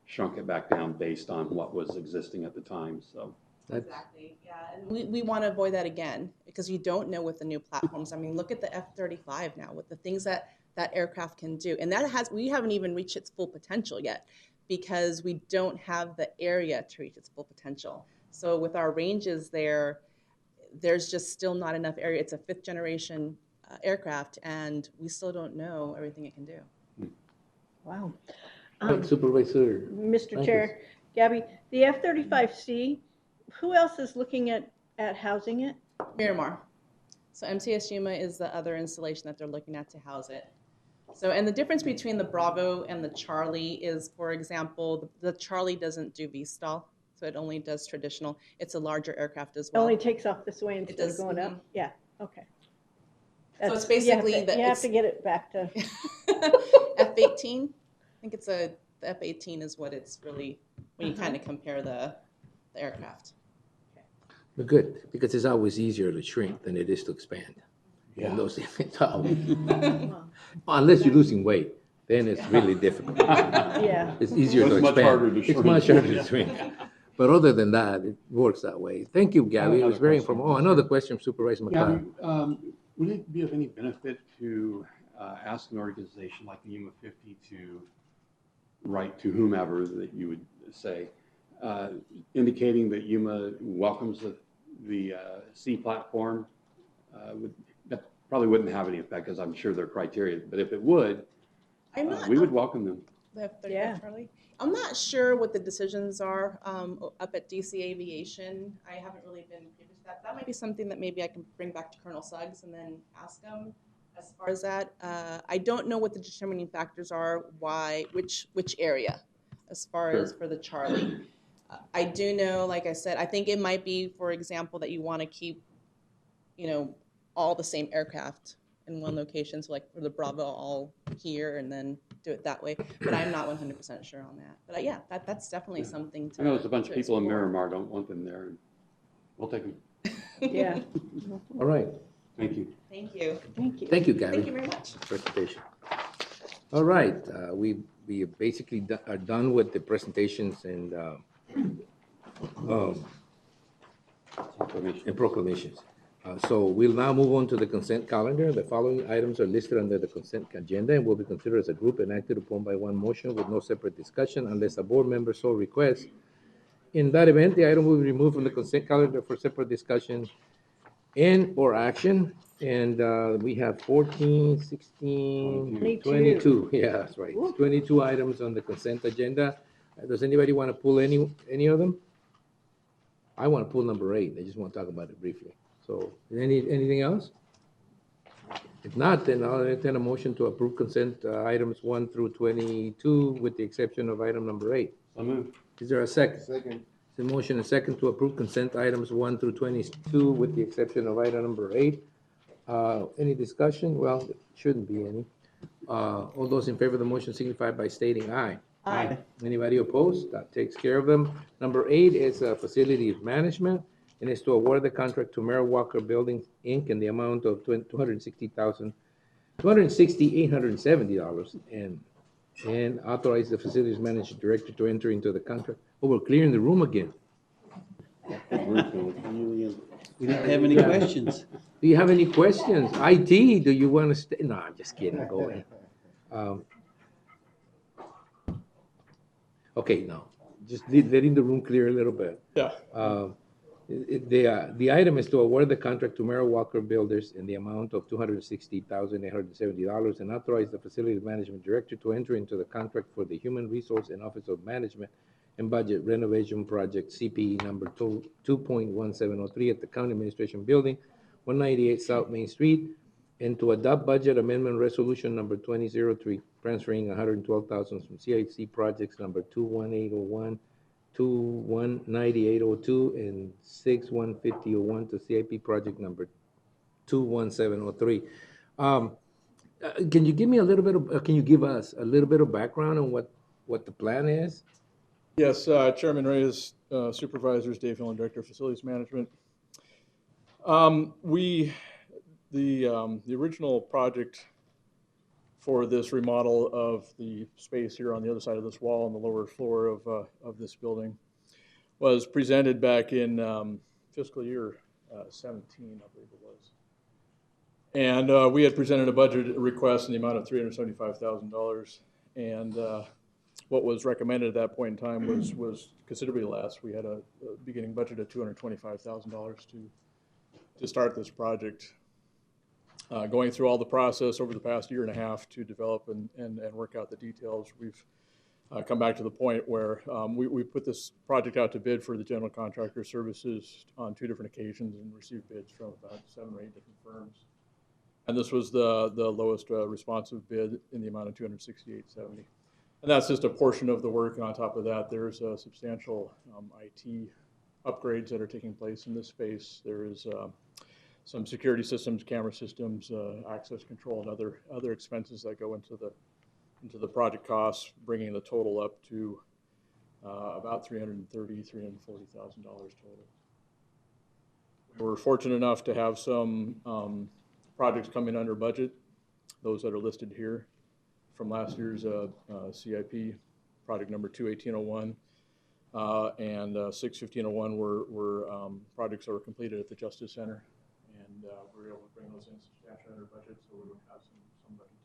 shrunk it back down based on what was existing at the time. So. Exactly, yeah. And we want to avoid that again because you don't know with the new platforms. I mean, look at the F-35 now with the things that aircraft can do. And we haven't even reached its full potential yet because we don't have the area to reach its full potential. So with our ranges there's just still not enough area. It's a 5th generation aircraft and we still don't know everything it can do. Wow. Supervisor. Mr. Chair, Gabby, the F-35C, who else is looking at housing it? Miramar. So MCS Yuma is the other installation that they're looking at to house it. So, and the difference between the Bravo and the Charlie is, for example, the Charlie doesn't do VSTOL, so it only does traditional. It's a larger aircraft as It well. only takes off this way instead of going up? Yeah, okay. So it's basically you have to get it back to F-18. I think the F-18 is what it's really, when you kind of compare the aircraft. But good, because it's always easier to shrink than it is to expand. Yeah. And those things, unless you're losing weight, then it's really difficult. Yeah. It's easier to It's much expand. harder to It's shrink. much harder to shrink. But other than that, it works that way. Thank you, Gabby. It was very informative. Oh, another question, Supervisor McLeod. Gabby, would it be of any benefit to ask an organization like the Yuma 50 to write to whomever that you would say, indicating that Yuma welcomes the C platform? That probably wouldn't have any effect because I'm sure their criteria, but if it would, we would welcome them. The F-35 Yeah. Charlie. I'm not sure what the decisions are up at DC Aviation. I haven't really been privy to that. That might be something that maybe I can bring back to Colonel Suggs and then ask him as far as that. I don't know what the determining factors are, which area, as far as for the Charlie. I do know, like I said, I think it might be, for example, that you want to keep, all the same aircraft in one location. So like for the Bravo, all here, and then do it that way. But I'm not 100% sure on that. But yeah, that's definitely something to. I know there's a bunch of to people in explore. Miramar don't want them there, and we'll take them. Yeah. All right. Thank you. Thank you. Thank you. Thank you, Gabby. Thank you very much. Presentation. All right, we basically are done with the presentations and proclamations. So we'll now move on to the consent calendar. The following items are listed under the consent agenda and will be considered as a group and acted upon by one motion with no separate discussion unless a board member so requests. In that event, the item will be removed from the consent calendar for separate discussion and/or action. And we have 14, 16, 22. Yeah, that's right. 22 items on the consent agenda. Does anybody want to pull any of them? I want to pull number 8. I just want to talk about it briefly. So, anything else? If not, then I'll entertain a motion to approve consent items 1 through 22, with the exception of item number 8. So moved. Is there a second? Second. The motion and second to approve consent items 1 through 22, with the exception of item number 8. Any discussion? Well, there shouldn't be any. All those in favor of the motion signify by stating aye. Aye. Anybody opposed? That takes care of them. Number 8 is facilities management, and is to award the contract to Merrill Walker Buildings, Inc. in the amount of $260,870, and authorize the facilities manager director to enter into the contract. Oh, we're clearing the room again. We don't have any questions. Do you have any questions? IT, do you want to stay? No, I'm just kidding. Go ahead. Okay, no, just letting the room clear a little bit. Yeah. The item is to award the contract to Merrill Walker Builders in the amount of $260,870 and authorize the facilities management director to enter into the contract for the Human Resource and Office of Management and Budget Renovation Project CPE number 2.1703 at the County Administration Building, 198 South Main Street, and to adopt budget amendment resolution number 2003, transferring $112,000 from CIC projects number 21801, 219802, and 615001 to CIP project number 21703. Can you give me a little bit of? Can you give us a little bit of background on what the plan is? Yes, Chairman Reyes, Supervisors, Dave Hillen, Director of Facilities Management. The original project for this remodel of the space here on the other side of this wall on the lower floor of this building was presented back in fiscal year 17, I believe it was. And we had presented a budget request in the amount of $375,000. And what was recommended at that point in time was considerably less. We had a beginning budget of $225,000 to start this project. Going through all the process over the past year and a half to develop and work out the details, we've come back to the point where we put this project out to bid for the general contractor services on 2 different occasions and received bids from about 7 or 8 different firms. And this was the lowest responsive bid in the amount of $268.70. And that's just a portion of the work. And on top of that, there's substantial IT upgrades that are taking place in this space. There is some security systems, camera systems, access control, and other expenses that go into the project costs, bringing the total up to about $340,000 total. We're fortunate enough to have some projects coming under budget, those that are listed here from last year's CIP, project number 21801 and 61501 were projects that were completed at the Justice Center. And we were able to bring those in substantially under budget, so we would have some money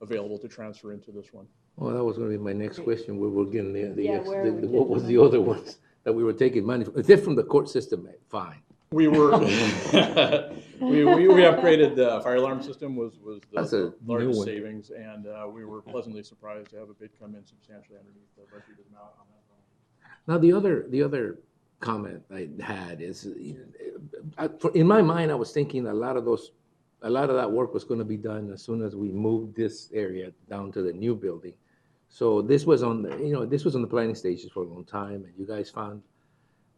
available to transfer into this one. Well, that was going to be my next question. We were getting Yeah, where are we what was getting the other ones that we were taking money from? If they're from the court system, fine. We were, we upgraded the fire alarm system was That's the a new largest one. savings, and we were pleasantly surprised to have a bid come in substantially underneath the budgeted amount on that one. Now, the other comment I had is, in my mind, I was thinking a lot of that work was going to be done as soon as we moved this area down to the new building. So this was on the planning stages for a long time, and you guys found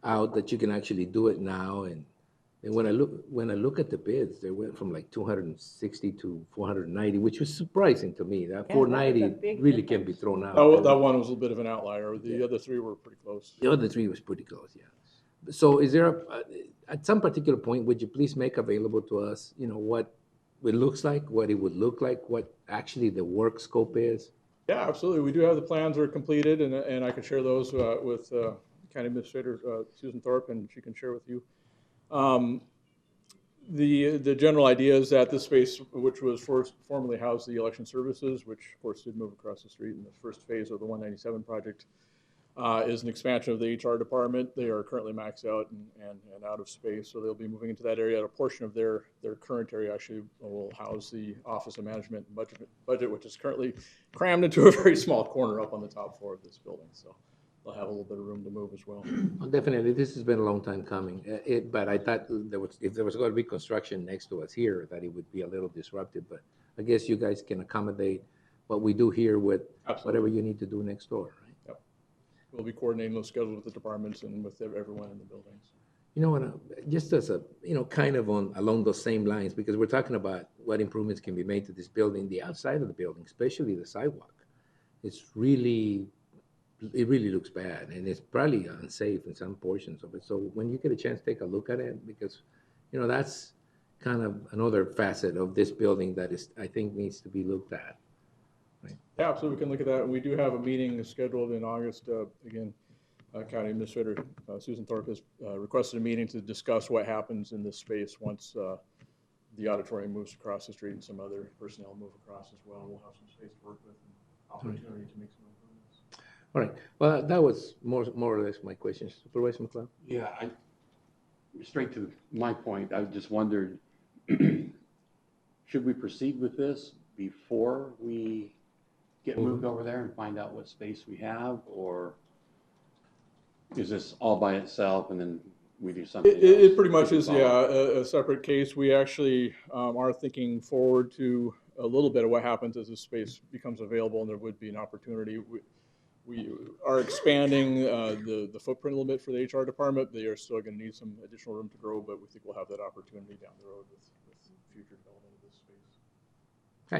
out that you can actually do it now. And when I look at the bids, they went from like 260 to 490, which was surprising to me. That Yeah, 490 that was a big really can be thrown out. That one was a bit of an outlier. The other three were pretty close. The other three was pretty close, yeah. So is there, at some particular point, would you please make available to us, what it looks like, what it would look like, what actually the work scope is? Yeah, absolutely. We do have the plans are completed, and I can share those with County Administrator Susan Thorpe, and she can share with you. The general idea is that this space, which was formerly housed the election services, which of course did move across the street in the first phase of the 197 project, is an expansion of the HR department. They are currently maxed out and out of space, so they'll be moving into that area. A portion of their current area actually will house the Office of Management and budget, which is currently crammed into a very small corner up on the top floor of this building. So they'll have a little bit of room to move as well. Well, definitely, this has been a long time coming. But I thought if there was going to be construction next to us here, that it would be a little disruptive. But I guess you guys can accommodate what we do here with whatever you need to do next door, right? Yep. We'll be coordinating those schedules with the departments and with everyone in the buildings. You know what? Just as a kind of along those same lines, because we're talking about what improvements can be made to this building, the outside of the building, especially the sidewalk, it really looks bad, and it's probably unsafe in some portions of it. So when you get a chance, take a look at it, because that's kind of another facet of this building that I think needs to be looked at. Right? Yeah, absolutely. We can look at that. And we do have a meeting scheduled in August. Again, County Administrator Susan Thorpe has requested a meeting to discuss what happens in this space once the auditorium moves across the street and some other personnel move across as well. We'll have some space to work with and opportunity to make some improvements. All right. Well, that was more or less my questions. Supervisor McLeod? Yeah, straight to my point, I just wondered, should we proceed with this before we get moved over there and find out what space we have, or is this all by itself and then we do something else? It pretty much is, yeah, a separate case. We actually are thinking forward to a little bit of what happens as this space becomes available and there would be an opportunity. We are expanding the footprint a little bit for the HR department. They are still going to need some additional room to grow, but we think we'll have that opportunity down the road with future development of this space.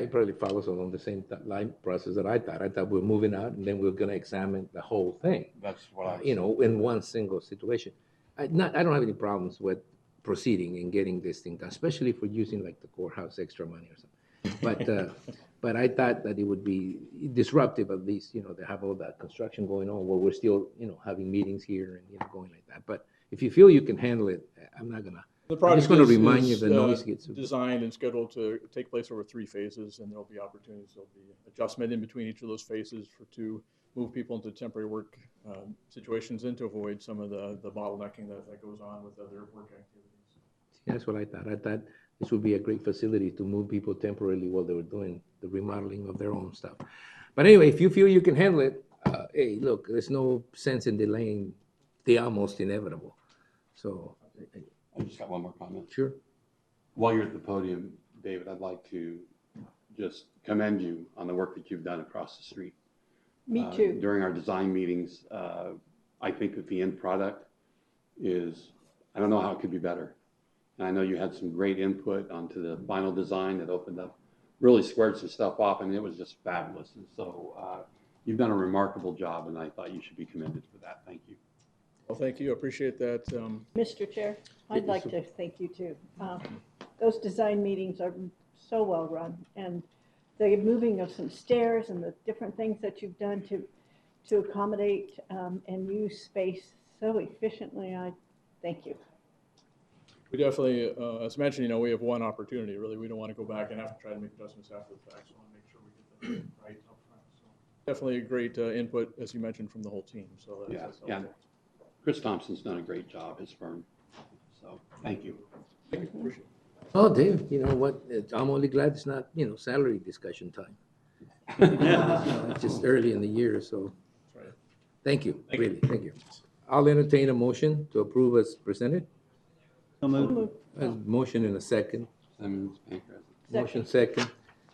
It probably follows along the same line process that I thought. I thought we were moving out, and then we we're going to examine the whole thing. That's what I in one single situation. I don't have any problems with proceeding and getting this thing done, especially for using like the courthouse extra money or something. But I thought that it would be disruptive, at least, to have all that construction going on while we're still, having meetings here and, going like that. But if you feel you can handle it, I'm not going to. I'm just going to remind you of the noise gets designed and scheduled to take place over 3 phases, and there'll be opportunities. There'll be adjustment in between each of those phases to move people into temporary work situations and to avoid some of the bottlenecking that goes on with other work activities. That's what I thought. I thought this would be a great facility to move people temporarily while they were doing the remodeling of their own stuff. But anyway, if you feel you can handle it, hey, look, there's no sense in delaying the almost inevitable. So. I just got one more comment. Sure. While you're at the podium, David, I'd like to just commend you on the work that you've done across the street. Me too. During our design meetings, I think that the end product is, I don't know how it could be better. And I know you had some great input onto the final design that opened up, really squared some stuff off, and it was just fabulous. And so you've done a remarkable job, and I thought you should be commended for that. Thank you. Well, thank you. I appreciate that. Mr. Chair, I'd like to thank you too. Those design meetings are so well run, and the moving of some stairs and the different things that you've done to accommodate and use space so efficiently, I thank you. We definitely, as mentioned, we have one opportunity. Really, we don't want to go back and have to try to make adjustments after the fact. So I want to make sure we get them right up front. So definitely a great input, as you mentioned, from the whole team. So that's yeah. Chris Thompson's done a great job, his firm. So So, thank you. Oh, Dave, you know what? I'm only glad it's not, salary discussion time. It's just early in the year, so. Thank you, really, thank you. I'll entertain a motion to approve as presented. So moved. A motion in a second. Simmons, Baker. Motion second.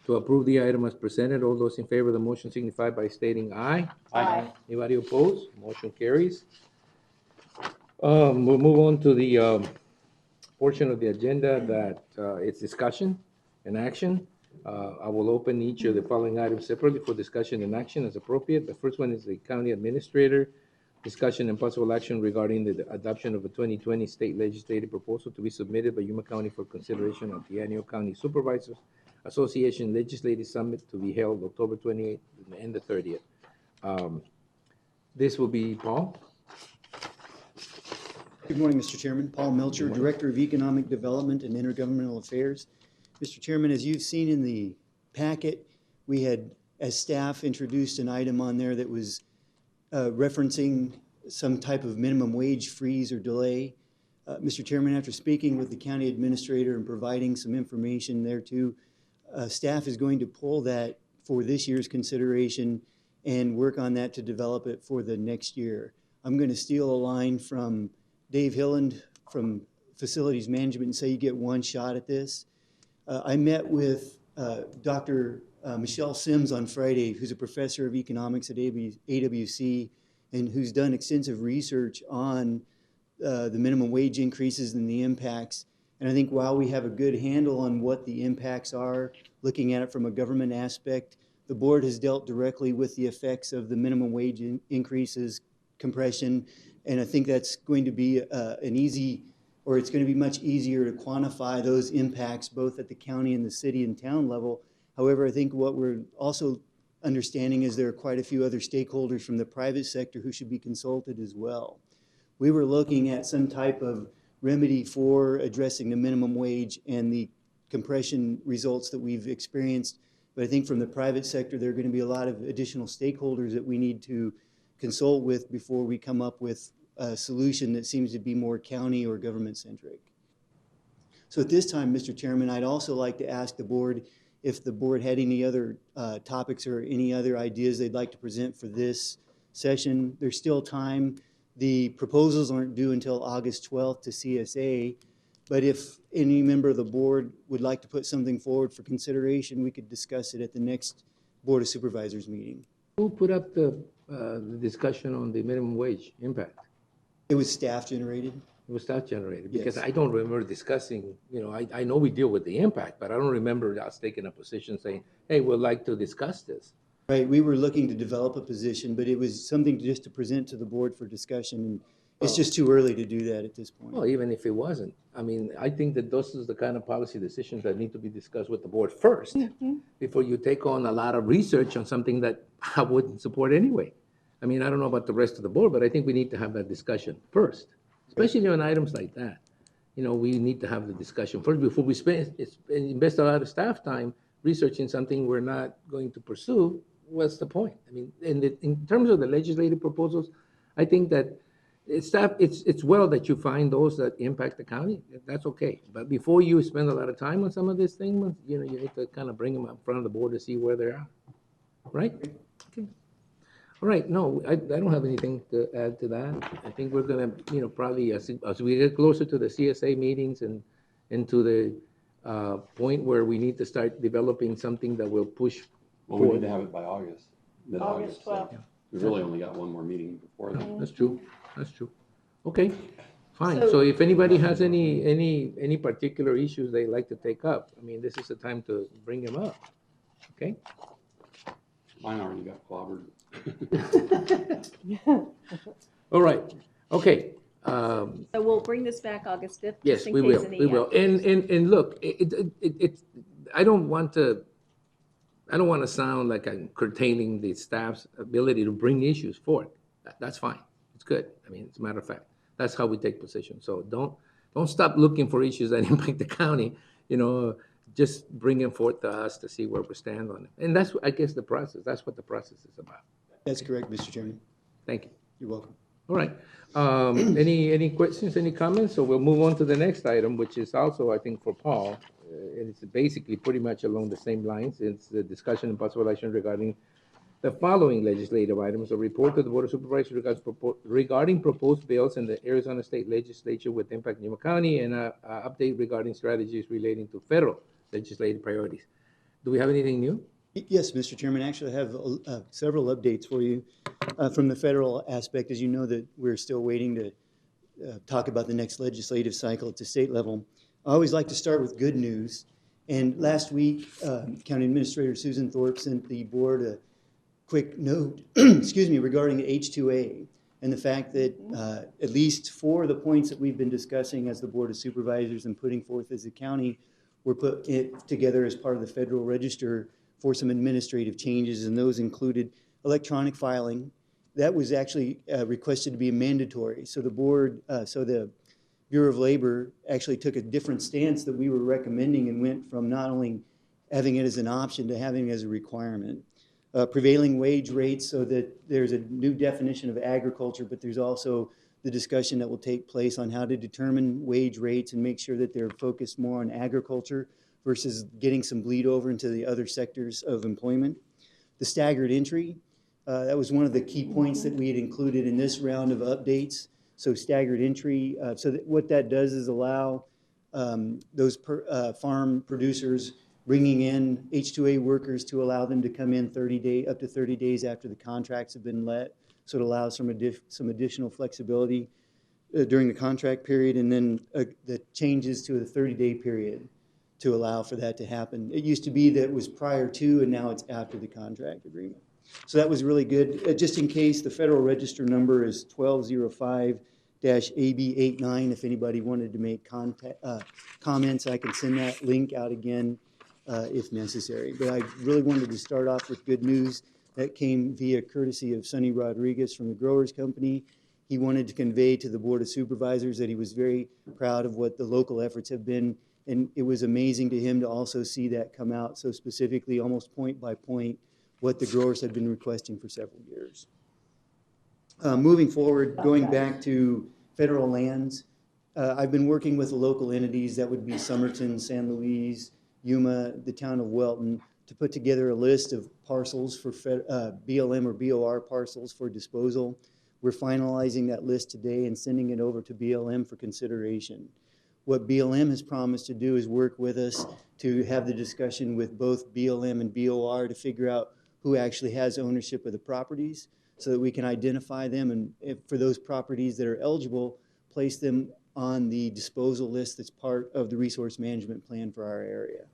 To approve the item as presented, all those in favor of the motion signify by stating aye. Aye. Anybody opposed? Motion carries. We'll move on to the portion of the agenda that it's discussion and action. I will open each of the following items separately for discussion and action as appropriate. The first one is the county administrator. Discussion and possible action regarding the adoption of a 2020 state legislative proposal to be submitted by Yuma County for consideration at the annual County Supervisors Association Legislative Summit to be held October 28th and the 30th. This will be Paul. Good morning, Mr. Chairman. Paul Melcher, Director of Economic Development and Intergovernmental Affairs. Mr. Chairman, as you've seen in the packet, we had, as staff, introduced an item on there that was referencing some type of minimum wage freeze or delay. Mr. Chairman, after speaking with the county administrator and providing some information there too, staff is going to pull that for this year's consideration and work on that to develop it for the next year. I'm going to steal a line from Dave Hilland from Facilities Management and say you get one shot at this. I met with Dr. Michelle Sims on Friday, who's a professor of economics at AWC and who's done extensive research on the minimum wage increases and the impacts. And I think while we have a good handle on what the impacts are, looking at it from a government aspect, the board has dealt directly with the effects of the minimum wage increases, compression, and I think that's going to be it's going to be much easier to quantify those impacts both at the county and the city and town level. However, I think what we're also understanding is there are quite a few other stakeholders from the private sector who should be consulted as well. We were looking at some type of remedy for addressing the minimum wage and the compression results that we've experienced. But I think from the private sector, there are going to be a lot of additional stakeholders that we need to consult with before we come up with a solution that seems to be more county or government centric. So at this time, Mr. Chairman, I'd also like to ask the board if the board had any other topics or any other ideas they'd like to present for this session. There's still time. The proposals aren't due until August 12th to CSA, but if any member of the board would like to put something forward for consideration, we could discuss it at the next Board of Supervisors meeting. Who put up the discussion on the minimum wage impact? It was staff generated. It was staff generated, because Yes. I don't remember discussing, I know we deal with the impact, but I don't remember us taking a position saying, hey, we'd like to discuss this. Right, we were looking to develop a position, but it was something just to present to the board for discussion, and it's just too early to do that at this point. Well, even if it wasn't, I think that those is the kind of policy decisions that need to be discussed with the board first, before you take on a lot of research on something that I wouldn't support anyway. I don't know about the rest of the board, but I think we need to have that discussion first, especially on items like that. We need to have the discussion first before we invest a lot of staff time researching something we're not going to pursue. What's the point? In terms of the legislative proposals, I think that it's well that you find those that impact the county. That's okay. But before you spend a lot of time on some of these things, you need to kind of bring them up front of the board to see where they're at. Right? Okay. All right. No, I don't have anything to add to that. I think we're going to, probably as we get closer to the CSA meetings and to the point where we need to start developing something that will push. Well, we need to have it by August, August mid-August. 12th. So we've really only got one more meeting before then. That's true. That's true. Okay, fine. So- So if anybody has any particular issues they'd like to take up, this is the time to bring them up. Okay? Mine already got clobbered. All right. Okay. So we'll bring this back August 5th? Yes, just in we case will. any We will. And look, I don't want to sound like I'm curtailing the staff's ability to bring issues forth. That's fine. It's good. It's a matter of fact. That's how we take position. So don't stop looking for issues that impact the county. Just bring them forth to us to see where we stand on it. And that's, I guess, the process. That's what the process is about. That's correct, Mr. Chairman. Thank you. You're welcome. All right. Any questions, any comments? So we'll move on to the next item, which is also, I think, for Paul. And it's basically pretty much along the same lines. It's the discussion and possible action regarding the following legislative items: a report to the Board of Supervisors regarding proposed bills in the Arizona State Legislature with impact in Yuma County, and an update regarding strategies relating to federal legislative priorities. Do we have anything new? Yes, Mr. Chairman. Actually, I have several updates for you from the federal aspect. As you know, that we're still waiting to talk about the next legislative cycle at the state level. I always like to start with good news. And last week, County Administrator Susan Thorpe sent the board a quick note, excuse me, regarding H2A and the fact that at least 4 of the points that we've been discussing as the Board of Supervisors and putting forth as a county were put together as part of the Federal Register for some administrative changes, and those included electronic filing. That was actually requested to be mandatory. So the board, so the Bureau of Labor actually took a different stance that we were recommending and went from not only having it as an option to having it as a requirement. Prevailing wage rates, so that there's a new definition of agriculture, but there's also the discussion that will take place on how to determine wage rates and make sure that they're focused more on agriculture versus getting some bleed over into the other sectors of employment. The staggered entry, that was one of the key points that we had included in this round of updates. So staggered entry, so that what that does is allow those farm producers bringing in H2A workers to allow them to come in up to 30 days after the contracts have been let. So it allows some additional flexibility during the contract period, and then the changes to a 30-day period to allow for that to happen. It used to be that it was prior to, and now it's after the contract agreement. So that was really good. Just in case, the Federal Register number is 1205-AB89. If anybody wanted to make comments, I can send that link out again if necessary. But I really wanted to start off with good news that came via courtesy of Sonny Rodriguez from the Growers Company. He wanted to convey to the Board of Supervisors that he was very proud of what the local efforts have been, and it was amazing to him to also see that come out so specifically, almost point by point, what the growers had been requesting for several years. Moving forward, going back to federal lands, I've been working with the local entities, that would be Somerton, San Luis, Yuma, the town of Welton, to put together a list of parcels for BLM or BOR parcels for disposal. We're finalizing that list today and sending it over to BLM for consideration. What BLM has promised to do is work with us to have the discussion with both BLM and BOR to figure out who actually has ownership of the properties so that we can identify them, and if for those properties that are eligible, place them on the disposal list that's part of the resource management plan for our area.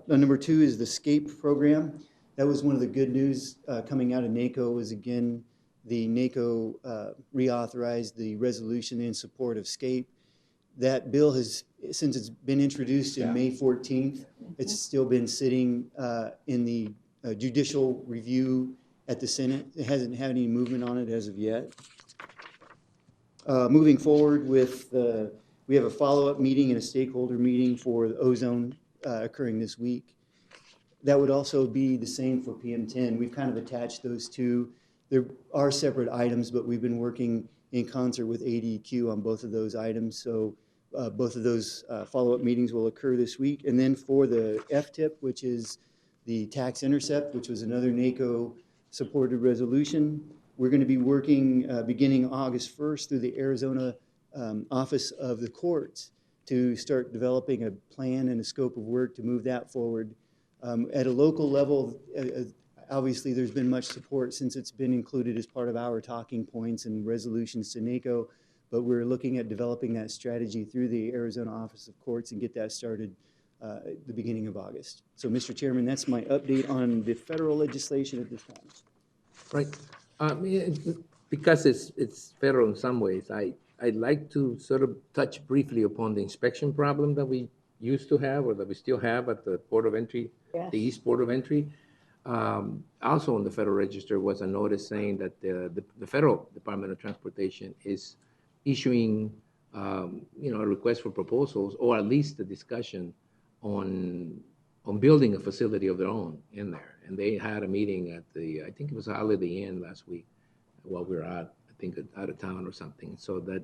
Number 2 is the SCAPE program. That was one of the good news coming out of NACO, was again, the NACO reauthorized the resolution in support of SCAPE. That bill has, since it's been introduced in May 14th, it's still been sitting in the judicial review at the Senate. It hasn't had any movement on it as of yet. Moving forward with, we have a follow-up meeting and a stakeholder meeting for the ozone occurring this week. That would also be the same for PM10. We've kind of attached those two. There are separate items, but we've been working in concert with ADQ on both of those items. So both of those follow-up meetings will occur this week. And then for the FTIP, which is the tax intercept, which was another NACO-supported resolution, we're going to be working beginning August 1st through the Arizona Office of the Courts to start developing a plan and a scope of work to move that forward. At a local level, obviously there's been much support since it's been included as part of our talking points and resolutions to NACO, but we're looking at developing that strategy through the Arizona Office of Courts and get that started at the beginning of August. So, Mr. Chairman, that's my update on the federal legislation at this time. Right. Because it's federal in some ways, I'd like to sort of touch briefly upon the inspection problem that we used to have, or that we still have at the Port of Entry, the East Port of Entry. Also on the Federal Register was a notice saying that the Federal Department of Transportation is issuing, a request for proposals, or at least a discussion on building a facility of their own in there. And they had a meeting at I think it was Holiday Inn last week, while we're out, I think, out of town or something. So that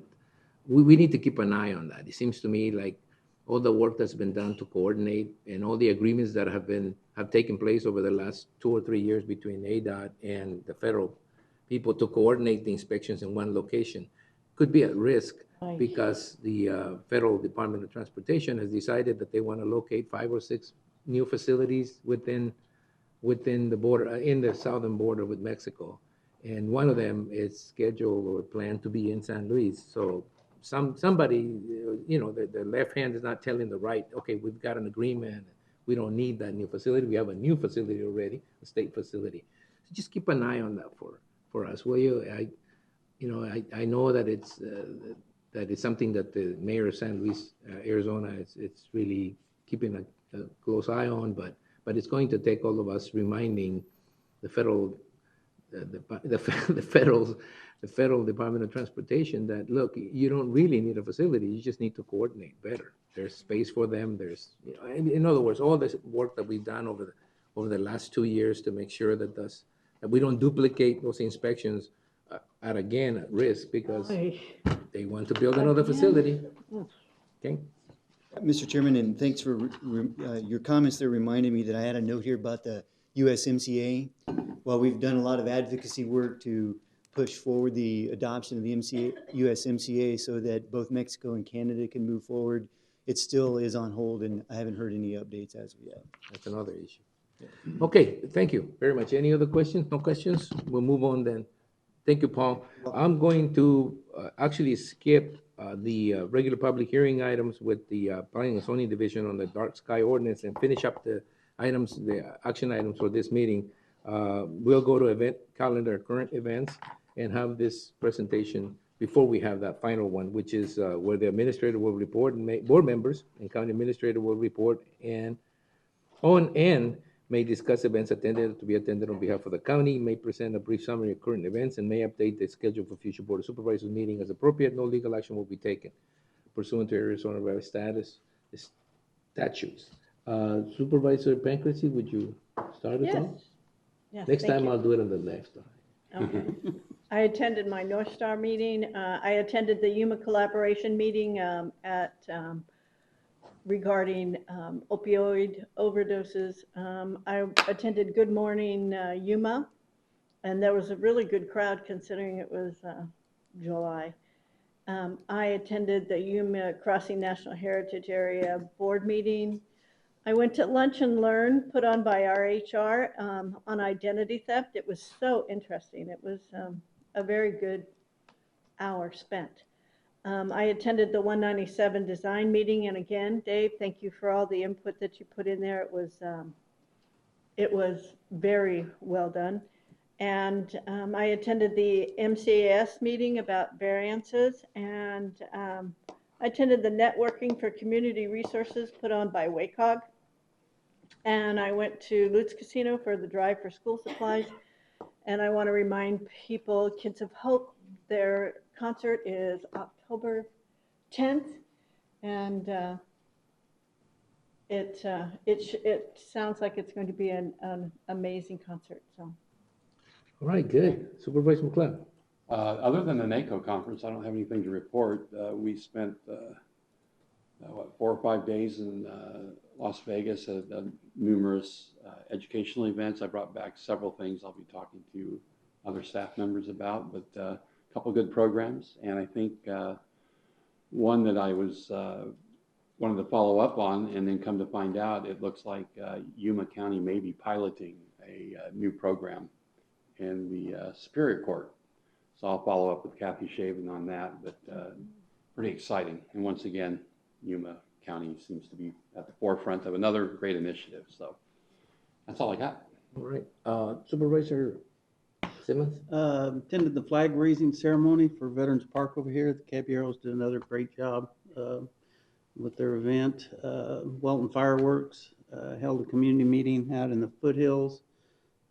we need to keep an eye on that. It seems to me like all the work that's been done to coordinate and all the agreements that have taken place over the last 2 or 3 years between ADOT and the federal people to coordinate the inspections in one location could be at risk Right. because the Federal Department of Transportation has decided that they want to locate 5 or 6 new facilities within the border, in the southern border with Mexico. And one of them is scheduled or planned to be in San Luis. So somebody, the left hand is not telling the right, okay, we've got an agreement. We don't need that new facility. We have a new facility already, a state facility. So just keep an eye on that for us, will you? I know that it's something that the mayor of San Luis, Arizona, it's really keeping a close eye on, but it's going to take all of us reminding the federal Department of Transportation that, look, you don't really need a facility. You just need to coordinate better. There's space for them. There's, in other words, all this work that we've done over the last 2 years to make sure that we don't duplicate those inspections at risk because they want to build another facility. Okay. Mr. Chairman, and thanks for your comments there reminded me that I had a note here about the USMCA. While we've done a lot of advocacy work to push forward the adoption of the USMCA so that both Mexico and Canada can move forward, it still is on hold, and I haven't heard any updates as of yet. That's another issue. Okay, thank you very much. Any other questions? No questions? We'll move on then. Thank you, Paul. I'm going to actually skip the regular public hearing items with the Planning and Zoning Division on the dark sky ordinance and finish up the action items for this meeting. We'll go to event calendar, current events, and have this presentation before we have that final one, which is where the administrator will report and board members and county administrator will report and may discuss events to be attended on behalf of the county, may present a brief summary of current events, and may update the schedule for future Board of Supervisors meeting as appropriate. No legal action will be taken pursuant to Arizona Revised statutes. Supervisor Pancracy, would you start us off? Yes, Next thank time you. I'll do it on the left. Okay. I attended my North Star meeting. I attended the Yuma collaboration meeting regarding opioid overdoses. I attended Good Morning Yuma, and there was a really good crowd considering it was July. I attended the Yuma Crossing National Heritage Area board meeting. I went to Lunch and Learn put on by RHR on identity theft. It was so interesting. It was a very good hour spent. I attended the 197 design meeting, and again, Dave, thank you for all the input that you put in there. It was very well done. And I attended the MCAS meeting about variances, and I attended the networking for community resources put on by WACOG. And I went to Lutz Casino for the drive for school supplies. And I want to remind people, Kids of Hope, their concert is October 10th, and it sounds like it's going to be an amazing concert. So. All right, good. Supervisor McLeod. Other than the NACO conference, I don't have anything to report. We spent 4 or 5 days in Las Vegas at numerous educational events. I brought back several things I'll be talking to other staff members about, but a couple good programs. And I think one that I wanted to follow up on, and then come to find out, it looks like Yuma County may be piloting a new program in the Superior Court. So I'll follow up with Kathy Shaven on that, but pretty exciting. And once again, Yuma County seems to be at the forefront of another great initiative. So that's all I got. All right. Supervisor Simmons? Attended the flag raising ceremony for Veterans Park over here. The Caballeros did another great job with their event. Welton Fireworks held a community meeting out in the foothills.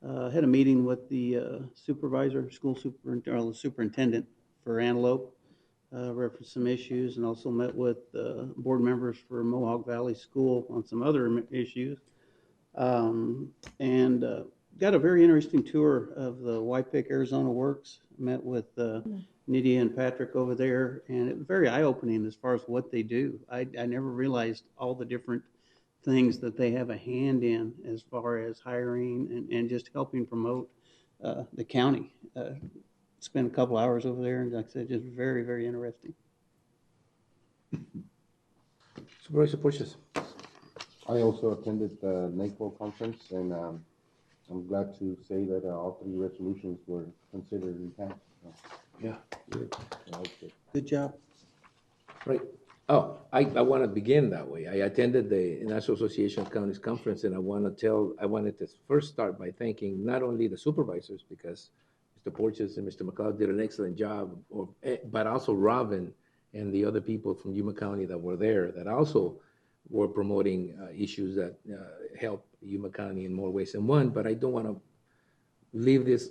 Had a meeting with the superintendent for Antelope, referenced some issues, and also met with board members for Mohawk Valley School on some other issues. And got a very interesting tour of the Whitepick Arizona Works. Met with Nydia and Patrick over there, and it was very eye-opening as far as what they do. I never realized all the different things that they have a hand in as far as hiring and just helping promote the county. Spent a couple hours over there, and like I said, just very, very interesting. Supervisor Porches. I also attended the NACO conference, and I'm glad to say that all three resolutions were considered and passed. So, Yeah. Good. Good job. Right. Oh, I want to begin that way. I attended the National Association of Counties Conference, and I wanted to first start by thanking not only the supervisors, because Mr. Porches and Mr. McLeod did an excellent job, but also Robin and the other people from Yuma County that were there that also were promoting issues that help Yuma County in more ways than one. But I don't want to leave this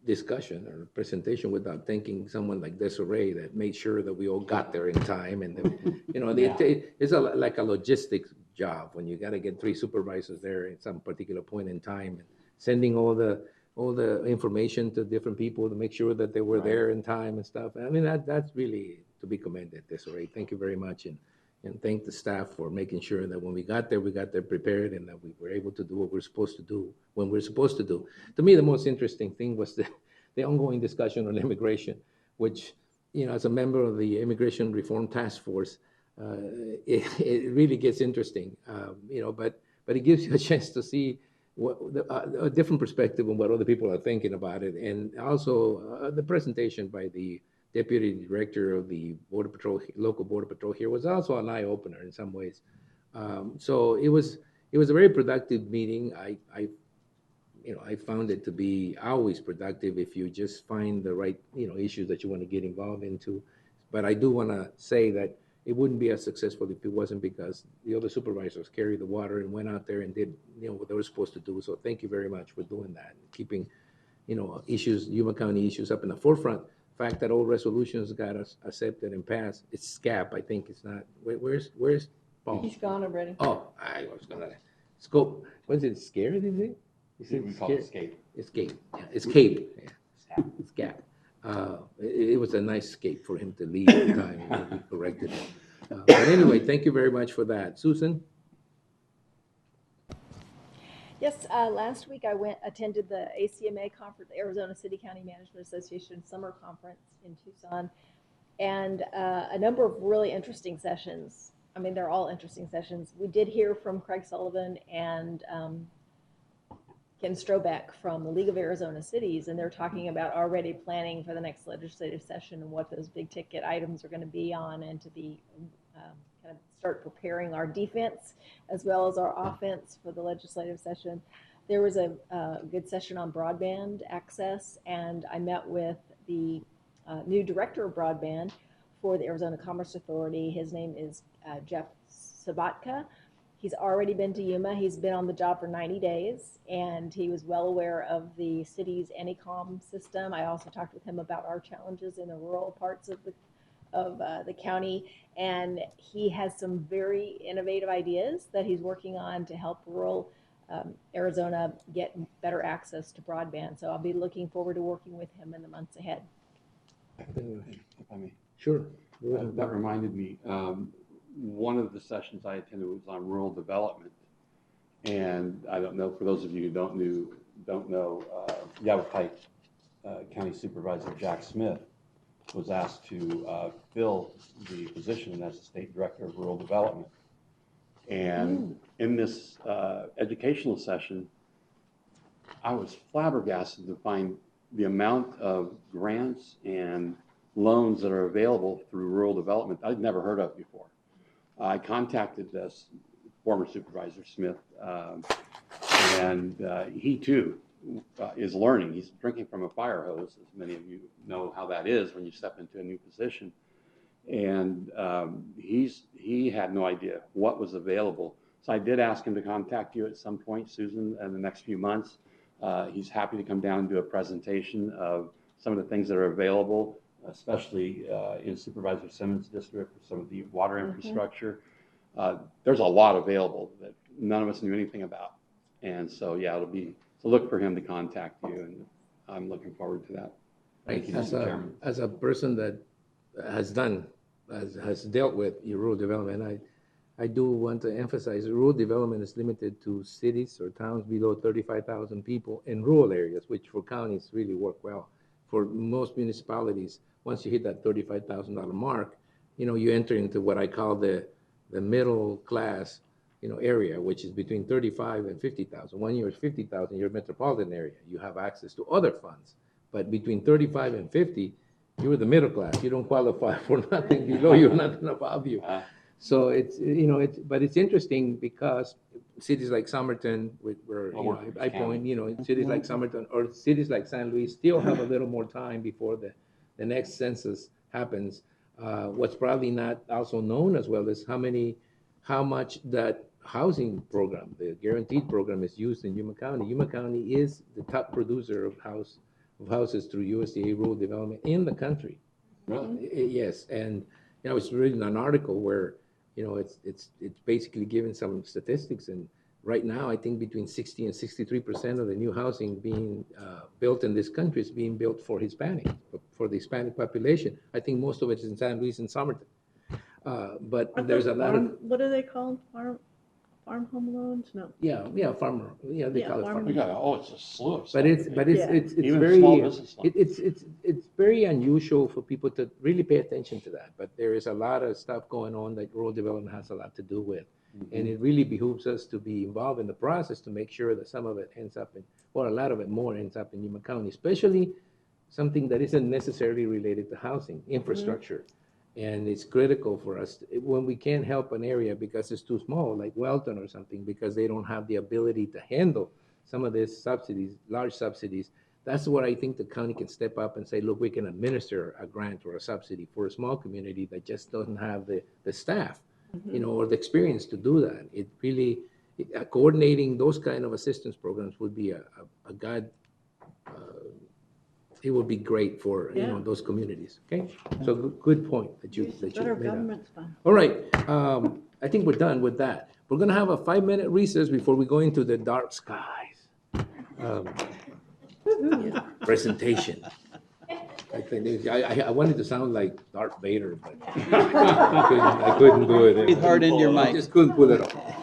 discussion or presentation without thanking someone like Desiree that made sure that we all got there in time. And it's like a logistics job when you got to get 3 supervisors there at some particular point in time, and sending all the information to different people to make sure that they were there in time and stuff. I mean, that's really to be commended, Desiree. Thank you very much. And thank the staff for making sure that when we got there prepared, and that we were able to do what we're supposed to do when we're supposed to do. To me, the most interesting thing was the ongoing discussion on immigration, which, as a member of the Immigration Reform Task Force, it really gets interesting, but it gives you a chance to see a different perspective on what other people are thinking about it. And also the presentation by the Deputy Director of the Border Patrol, local Border Patrol here, was also an eye-opener in some ways. So it was a very productive meeting. I found it to be always productive if you just find the right, issues that you want to get involved into. But I do want to say that it wouldn't be as successful if it wasn't because the other supervisors carried the water and went out there and did, what they were supposed to do. So thank you very much for doing that, keeping, issues, Yuma County issues up in the forefront. The fact that all resolutions got accepted and passed. It's SCAP, I think it's not. Where's Paul? He's gone already. Oh, I was gonna scope. Was it scared? Is it? We call it escape. Escape. Yeah, escape. Yeah. SCAP. It was a nice escape for him to leave at the time, and we corrected it. But anyway, thank you very much for that. Susan? Yes, last week I attended the ACMA conference, the Arizona City County Management Association Summer Conference in Tucson, and a number of really interesting sessions. I mean, they're all interesting sessions. We did hear from Craig Sullivan and Ken Strobeck from the League of Arizona Cities, and they're talking about already planning for the next legislative session and what those big ticket items are going to be on, and to be kind of start preparing our defense as well as our offense for the legislative session. There was a good session on broadband access, and I met with the new director of broadband for the Arizona Commerce Authority. His name is Jeff Sabatka. He's already been to Yuma. He's been on the job for 90 days, and he was well aware of the city's Anycom system. I also talked with him about our challenges in the rural parts of the county, and he has some very innovative ideas that he's working on to help rural Arizona get better access to broadband. So I'll be looking forward to working with him in the months ahead. If I may. Sure. That reminded me, one of the sessions I attended was on rural development. And I don't know, for those of you who don't know, Yavapai County Supervisor Jack Smith was asked to fill the position as the State Director of Rural Development. And in this educational session, I was flabbergasted to find the amount of grants and loans that are available through rural development I'd never heard of before. I contacted this former Supervisor Smith, and he too is learning. He's drinking from a fire hose, as many of you know how that is when you step into a new position. And he had no idea what was available. So I did ask him to contact you at some point, Susan, in the next few months. He's happy to come down and do a presentation of some of the things that are available, especially in Supervisor Simmons' district, some of the water infrastructure. There's a lot available that none of us knew anything about. And so, yeah, so look for him to contact you, and I'm looking forward to that. Thank you, Mr. Chairman. As a person that has dealt with your rural development, I do want to emphasize rural development is limited to cities or towns below 35,000 people in rural areas, which for counties really work well. For most municipalities, once you hit that $35,000 mark, you enter into what I call the middle class, area, which is between 35 and 50,000. When you're 50,000, you're a metropolitan area. You have access to other funds. But between 35 and 50, you're the middle class. You don't qualify for nothing below you, nothing above you. So but it's interesting because cities like Somerton, where I point, cities like Somerton or cities like San Luis still have a little more time before the next census happens. What's probably not also known as well is how much that housing program, the guaranteed program, is used in Yuma County. Yuma County is the top producer of houses through USDA rural development in the country. Really? Yes, and I was reading an article where it's basically giving some statistics, and right now I think between 60 and 63% of the new housing being built in this country is being built for Hispanic, for the Hispanic population. I think most of it is in San Luis and Somerton. But Aren't there's those a lot of what are they called? Farm home loans? No. farmer. They call it farmer. It's a slew of stuff. But it's Even very small business loans. it's very unusual for people to really pay attention to that. But there is a lot of stuff going on that rural development has a lot to do with, and it really behooves us to be involved in the process to make sure that some of it ends up a lot of it more ends up in Yuma County, especially something that isn't necessarily related to housing infrastructure. And it's critical for us when we can't help an area because it's too small, like Welton or something, because they don't have the ability to handle some of these subsidies, large subsidies. That's where I think the county can step up and say, look, we can administer a grant or a subsidy for a small community that just doesn't have the staff, or the experience to do that. It really, coordinating those kind of assistance programs would be a God, it would be great for those communities. Okay, so good point that you made up. All right, I think we're done with that. We're gonna have a 5-minute recess before we go into the dark skies presentation. I wanted to sound like Darth Vader, but I couldn't do it. Breathe hard into your mic. I just couldn't pull it off.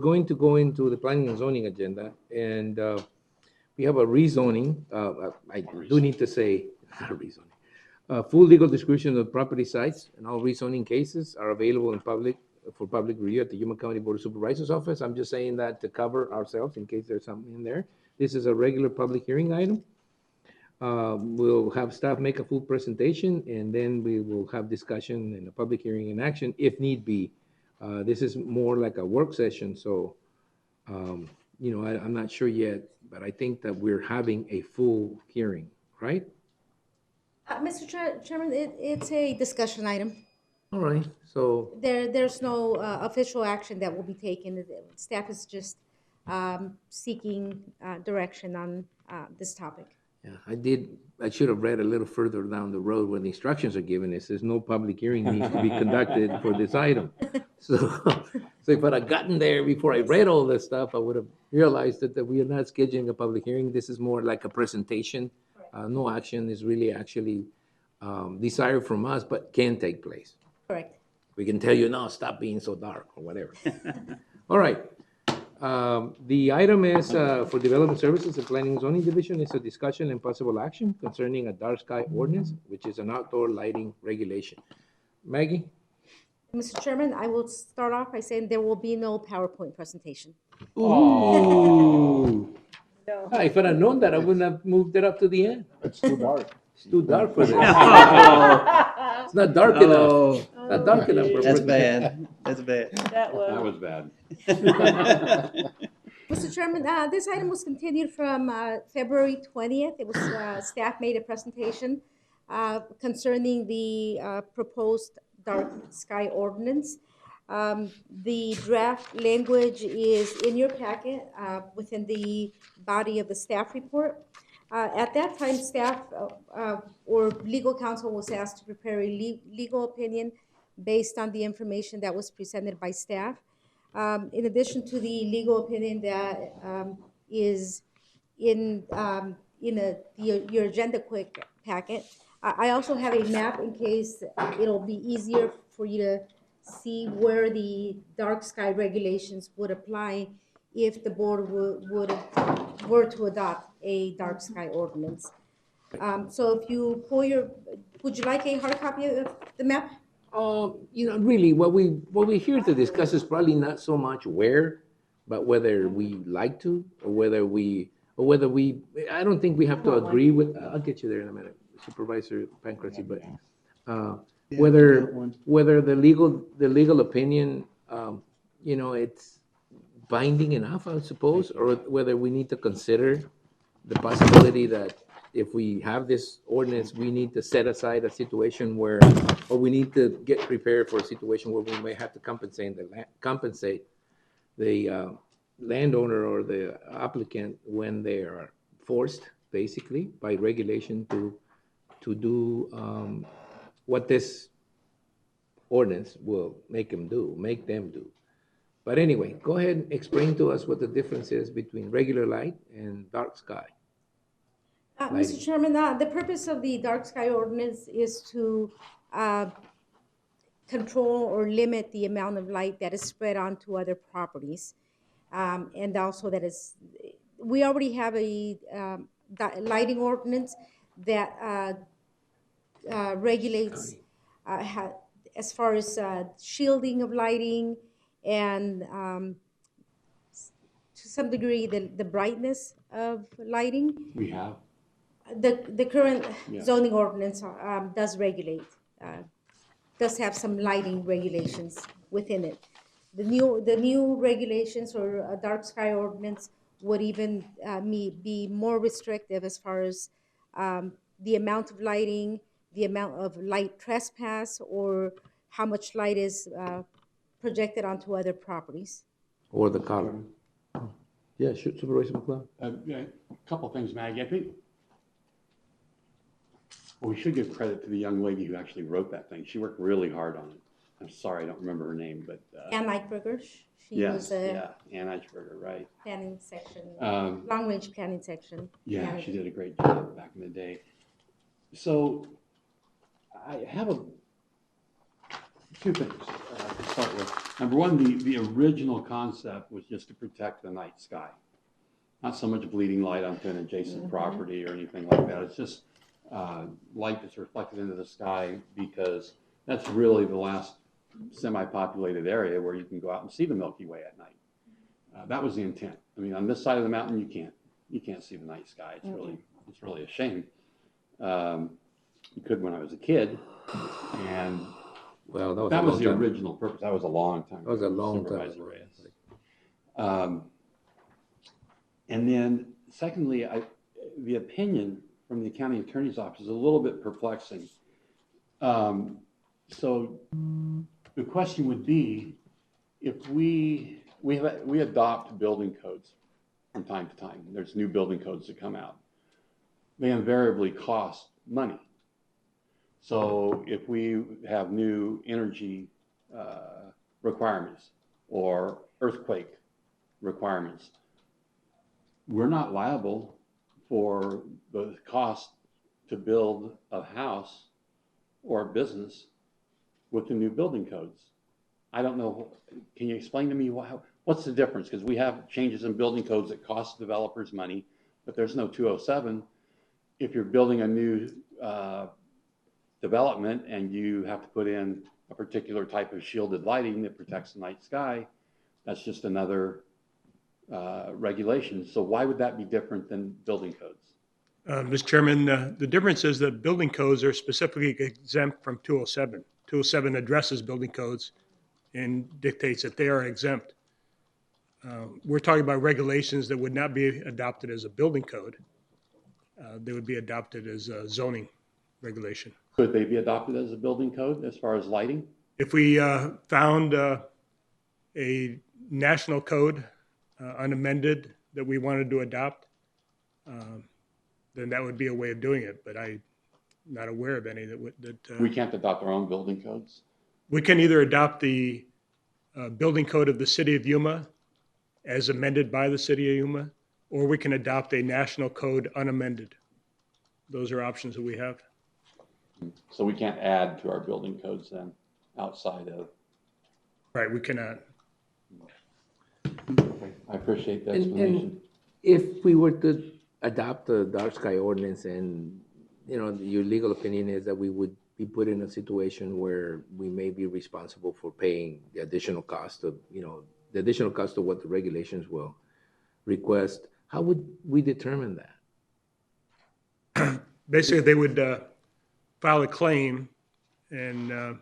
going to go into the planning and zoning agenda, and we have a rezoning. I do need to say, not a rezoning. Full legal description of property sites and all rezoning cases are available in public for public review at the Yuma County Board of Supervisors office. I'm just saying that to cover ourselves in case there's something in there. This is a regular public hearing item. We'll have staff make a full presentation, and then we will have discussion and a public hearing in action if need be. This is more like a work session, so I'm not sure yet, but I think that we're having a full hearing, right? Mr. Chairman, it's a discussion item. All right, so There's no official action that will be taken. The staff is just seeking direction on this topic. yeah, I should have read a little further down the road when the instructions are given. It says no public hearing needs to be conducted for this item. So if I'd have gotten there before I read all this stuff, I would have realized that we are not scheduling a public hearing. This is more like a presentation. No action is really actually desired from us, but can take place. Correct. We can tell you, no, stop being so dark, or whatever. All right. The item is for Development Services and Planning and Zoning Division. It's a discussion and possible action concerning a dark sky ordinance, which is an outdoor lighting regulation. Maggie? Mr. Chairman, I will start off by saying there will be no PowerPoint presentation. Ooh. No. If I'd have known that, I wouldn't have moved it up to the end. It's too dark. It's too dark for this. It's not dark enough. Not dark enough. For That's presentation. bad. That's bad. That That was bad. Mr. Chairman, this item was continued from February 20th. It was staff made a presentation concerning the proposed dark sky ordinance. The draft language is in your packet within the body of the staff report. At that time, staff or legal counsel was asked to prepare a legal opinion based on the information that was presented by staff. In addition to the legal opinion that is in your agenda quick packet, I also have a map in case it'll be easier for you to see where the dark sky regulations would apply if the board were to adopt a dark sky ordinance. So if you would you like a hard copy of the map? Really, what we're here to discuss is probably not so much where, but whether we like to, or whether we, I don't think we have to agree with, I'll get you there in a minute, Supervisor Pancracy, but whether the legal opinion, it's binding enough, I suppose, or whether we need to consider the possibility that if we have this ordinance, we need to set aside a situation where, or we need to get prepared for a situation where we may have to compensate the landowner or the applicant when they are forced, basically, by regulation to do what this ordinance will make them do. But anyway, go ahead and explain to us what the difference is between regular light and dark sky. Mr. Chairman, the purpose of the dark sky ordinance is to control or limit the amount of light that is spread onto other properties. And also we already have a lighting ordinance that regulates as far as shielding of lighting and to some degree the brightness of lighting. We have. The current zoning ordinance does regulate, does have some lighting regulations within it. The new regulations or a dark sky ordinance would even be more restrictive as far as the amount of lighting, the amount of light trespass, or how much light is projected onto other properties. Or the color. Yeah, Supervisor McLeod. A couple things, Maggie. I think we should give credit to the young lady who actually wrote that thing. She worked really hard on it. I'm sorry, I don't remember her name, but Ann Eichberger. She was Ann Eichberger, right? Planning section, long-range planning section. Yeah, manager. she did a great job back in the day. So I have two things to start with. Number one, the original concept was just to protect the night sky. Not so much bleeding light onto an adjacent property or anything like that. It's just light that's reflected into the sky, because that's really the last semi-populated area where you can go out and see the Milky Way at night. That was the intent. I mean, on this side of the mountain, you can't see the night sky. It's really a shame. You could when I was a kid, and well, that was the time. original purpose. That was a long time ago. That was a long time Supervisor ago. Reyes. And then secondly, the opinion from the county attorney's office is a little bit perplexing. So the question would be, if we adopt building codes from time to time. There's new building codes that come out. They invariably cost money. So if we have new energy requirements or earthquake requirements, we're not liable for the cost to build a house or a business with the new building codes. I don't know. Can you explain to me what's the difference? Because we have changes in building codes that cost developers money, but there's no 207. If you're building a new development and you have to put in a particular type of shielded lighting that protects the night sky, that's just another regulation. So why would that be different than building codes? Mr. Chairman, the difference is that building codes are specifically exempt from 207. 207 addresses building codes and dictates that they are exempt. We're talking about regulations that would not be adopted as a building code. They would be adopted as a zoning regulation. Could they be adopted as a building code as far as lighting? If we found a national code unamended that we wanted to adopt, then that would be a way of doing it. But I'm not aware of any that would. We can't adopt our own building codes? We can either adopt the building code of the city of Yuma as amended by the city of Yuma, or we can adopt a national code unamended. Those are options that we have. So we can't add to our building codes then outside of. Right, we cannot. Okay, I appreciate the explanation. And if we were to adopt the dark sky ordinance, and your legal opinion is that we would be put in a situation where we may be responsible for paying the additional cost of what the regulations will request, how would we determine that? Basically, they would file a claim and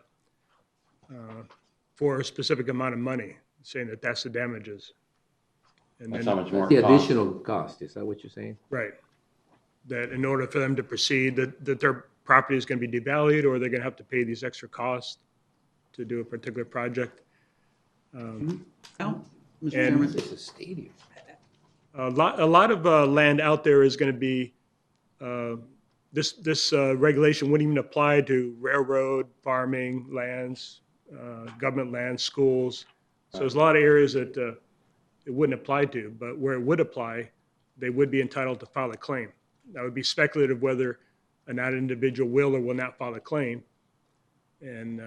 for a specific amount of money, saying that that's the damages. And that's how much more the additional cost. Is that what you're saying? Right. That in order for them to proceed, that their property is going to be devalued, or they're going to have to pay these extra costs to do a particular project. Mr. Chairman, it's a stadium. A lot of land out there is going to be this regulation wouldn't even apply to railroad, farming lands, government lands, schools. So there's a lot of areas that it wouldn't apply to, but where it would apply, they would be entitled to file a claim. That would be speculative whether or not an individual will or will not file a claim. And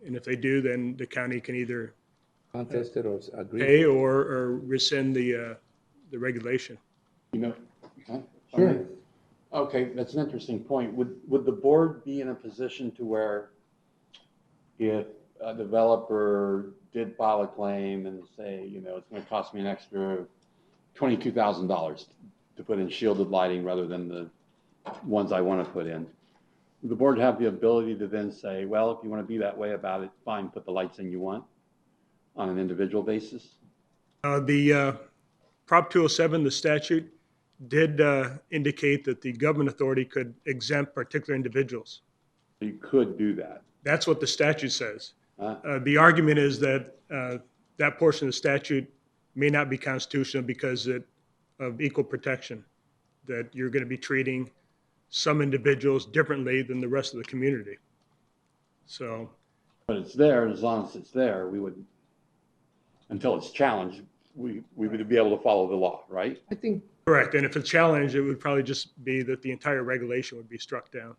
if they do, then the county can either contest it or agree pay or rescind the regulation. Sure. Okay, that's an interesting point. Would the board be in a position to where if a developer did file a claim and say, it's going to cost me an extra $22,000 to put in shielded lighting rather than the ones I want to put in, would the board have the ability to then say, well, if you want to be that way about it, fine, put the lights in you want on an individual basis? The Prop 207, the statute, did indicate that the government authority could exempt particular individuals. You could do that. That's what the statute says. The argument is that that portion of the statute may not be constitutional because of equal protection, that you're going to be treating some individuals differently than the rest of the community. So, but it's there, and as long as it's there, we would, until it's challenged, we would be able to follow the law, right? I think correct. And if it's challenged, it would probably just be that the entire regulation would be struck down.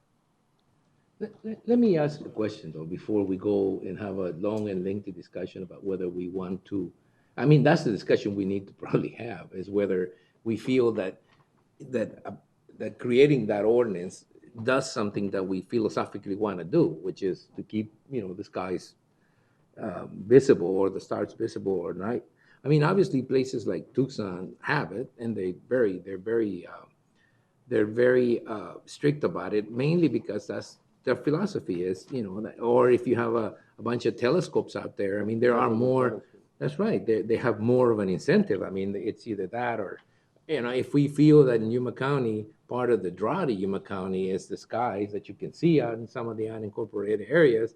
Let me ask a question, though, before we go and have a long and lengthy discussion about whether we want to. I mean, that's the discussion we need to probably have, is whether we feel that creating that ordinance does something that we philosophically want to do, which is to keep, the skies visible, or the stars visible or night. I mean, obviously, places like Tucson have it, and they're very strict about it, mainly because that's their philosophy is, or if you have a bunch of telescopes out there, I mean, there are more, that's right, they have more of an incentive. I mean, it's either that or, if we feel that in Yuma County, part of the draw to Yuma County is the skies that you can see out in some of the unincorporated areas,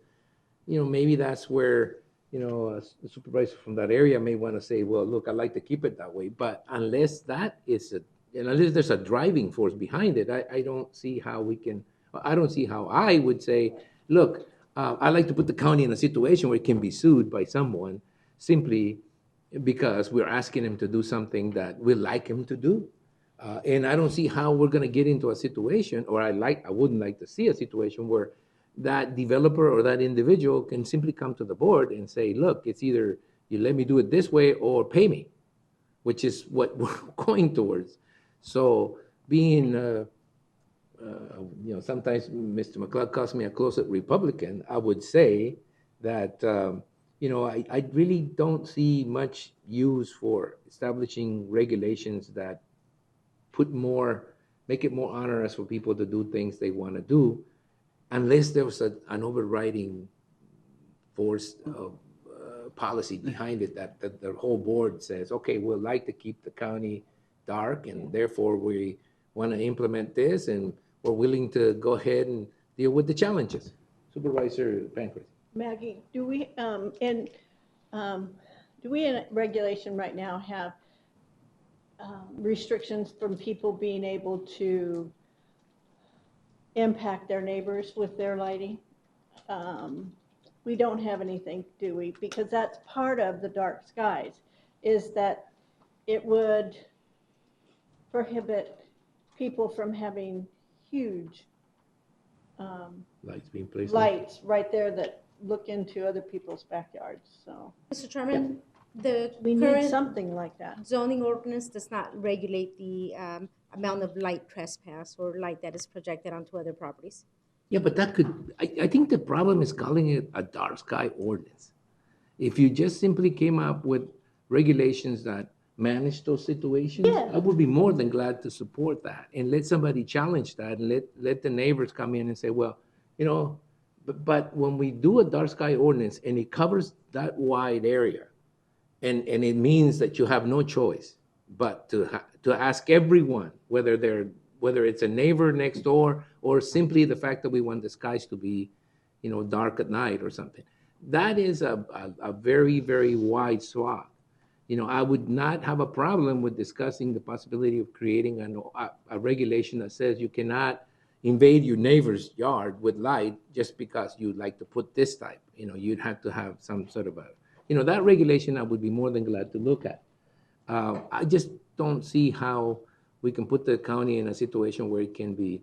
maybe that's where, a supervisor from that area may want to say, well, look, I'd like to keep it that way. But unless that is unless there's a driving force behind it, I don't see how I don't see how I would say, look, I'd like to put the county in a situation where it can be sued by someone simply because we're asking him to do something that we like him to do. And I don't see how we're going to get into a situation, or I wouldn't like to see a situation where that developer or that individual can simply come to the board and say, look, it's either you let me do it this way or pay me, which is what we're going towards. So being, sometimes Mr. McLeod calls me a closet Republican, I would say that, I really don't see much use for establishing regulations that make it more onerous for people to do things they want to do, unless there was an overriding force of policy behind it that the whole board says, okay, we'd like to keep the county dark, and therefore we want to implement this, and we're willing to go ahead and deal with the challenges. Supervisor Pancras. Maggie, do we in regulation right now have restrictions from people being able to impact their neighbors with their lighting? We don't have anything, do we? Because that's part of the dark skies, is that it would prohibit people from having huge lights being placed. Lights right there that look into other people's backyards. So, Mr. Chairman, the we need current something like that. zoning ordinance does not regulate the amount of light trespass or light that is projected onto other properties. Yeah, but I think the problem is calling it a dark sky ordinance. If you just simply came up with regulations that manage those situations, Yeah. I would be more than glad to support that and let somebody challenge that, and let the neighbors come in and say, well, but when we do a dark sky ordinance and it covers that wide area, and it means that you have no choice but to ask everyone, whether it's a neighbor next door or simply the fact that we want the skies to be, dark at night or something. That is a very, very wide swath. I would not have a problem with discussing the possibility of creating a regulation that says you cannot invade your neighbor's yard with light just because you'd like to put this type. You'd have to have some sort of that regulation I would be more than glad to look at. I just don't see how we can put the county in a situation where it can be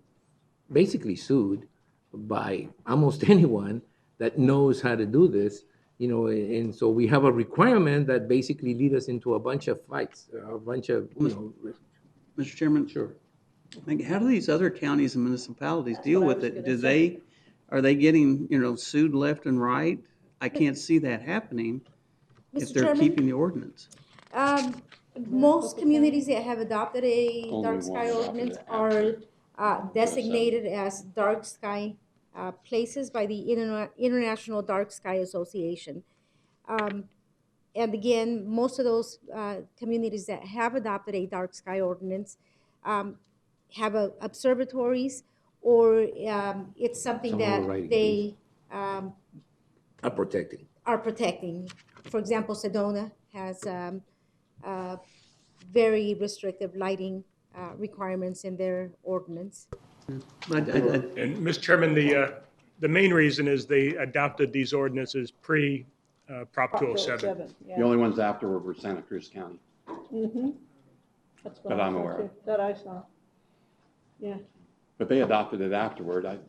basically sued by almost anyone that knows how to do this, and so we have a requirement that basically lead us into a bunch of fights, a bunch of, Mr. Chairman? Sure. How do these other counties and municipalities deal with it? Are they getting, sued left and right? I can't see that happening if Mr. they're Chairman? keeping the ordinance. Most communities that have adopted a Only dark one sky adopted ordinance it are designated as dark sky places by the International Dark Sky Association. And again, most of those communities that have adopted a dark sky ordinance have observatories, or it's something Some that overriding they are protecting. For example, Sedona has very restrictive lighting requirements in their ordinance. And Mr. Chairman, the main reason is they adopted these ordinances pre Prop 207. Yeah. The only ones afterward were Santa Cruz County. Mm-hmm. That's what That I I'm saw aware too, of. that I saw. Yeah. But they adopted it afterward.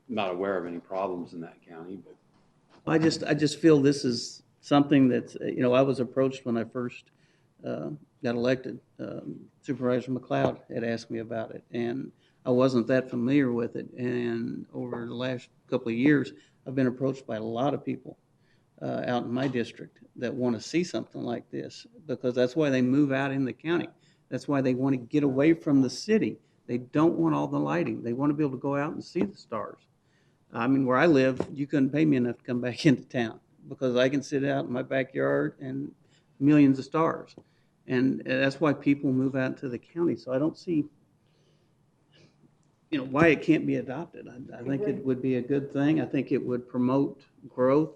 not aware of any problems in that county, but I just feel this is something that's, I was approached when I first got elected. Supervisor McLeod had asked me about it, and I wasn't that familiar with it. And over the last couple of years, I've been approached by a lot of people out in my district that want to see something like this, because that's why they move out in the county. That's why they want to get away from the city. They don't want all the lighting. They want to be able to go out and see the stars. I mean, where I live, you couldn't pay me enough to come back into town, because I can sit out in my backyard and millions of stars. And that's why people move out to the county. So I don't see, why it can't be adopted. I think it would be a good thing. I think it would promote growth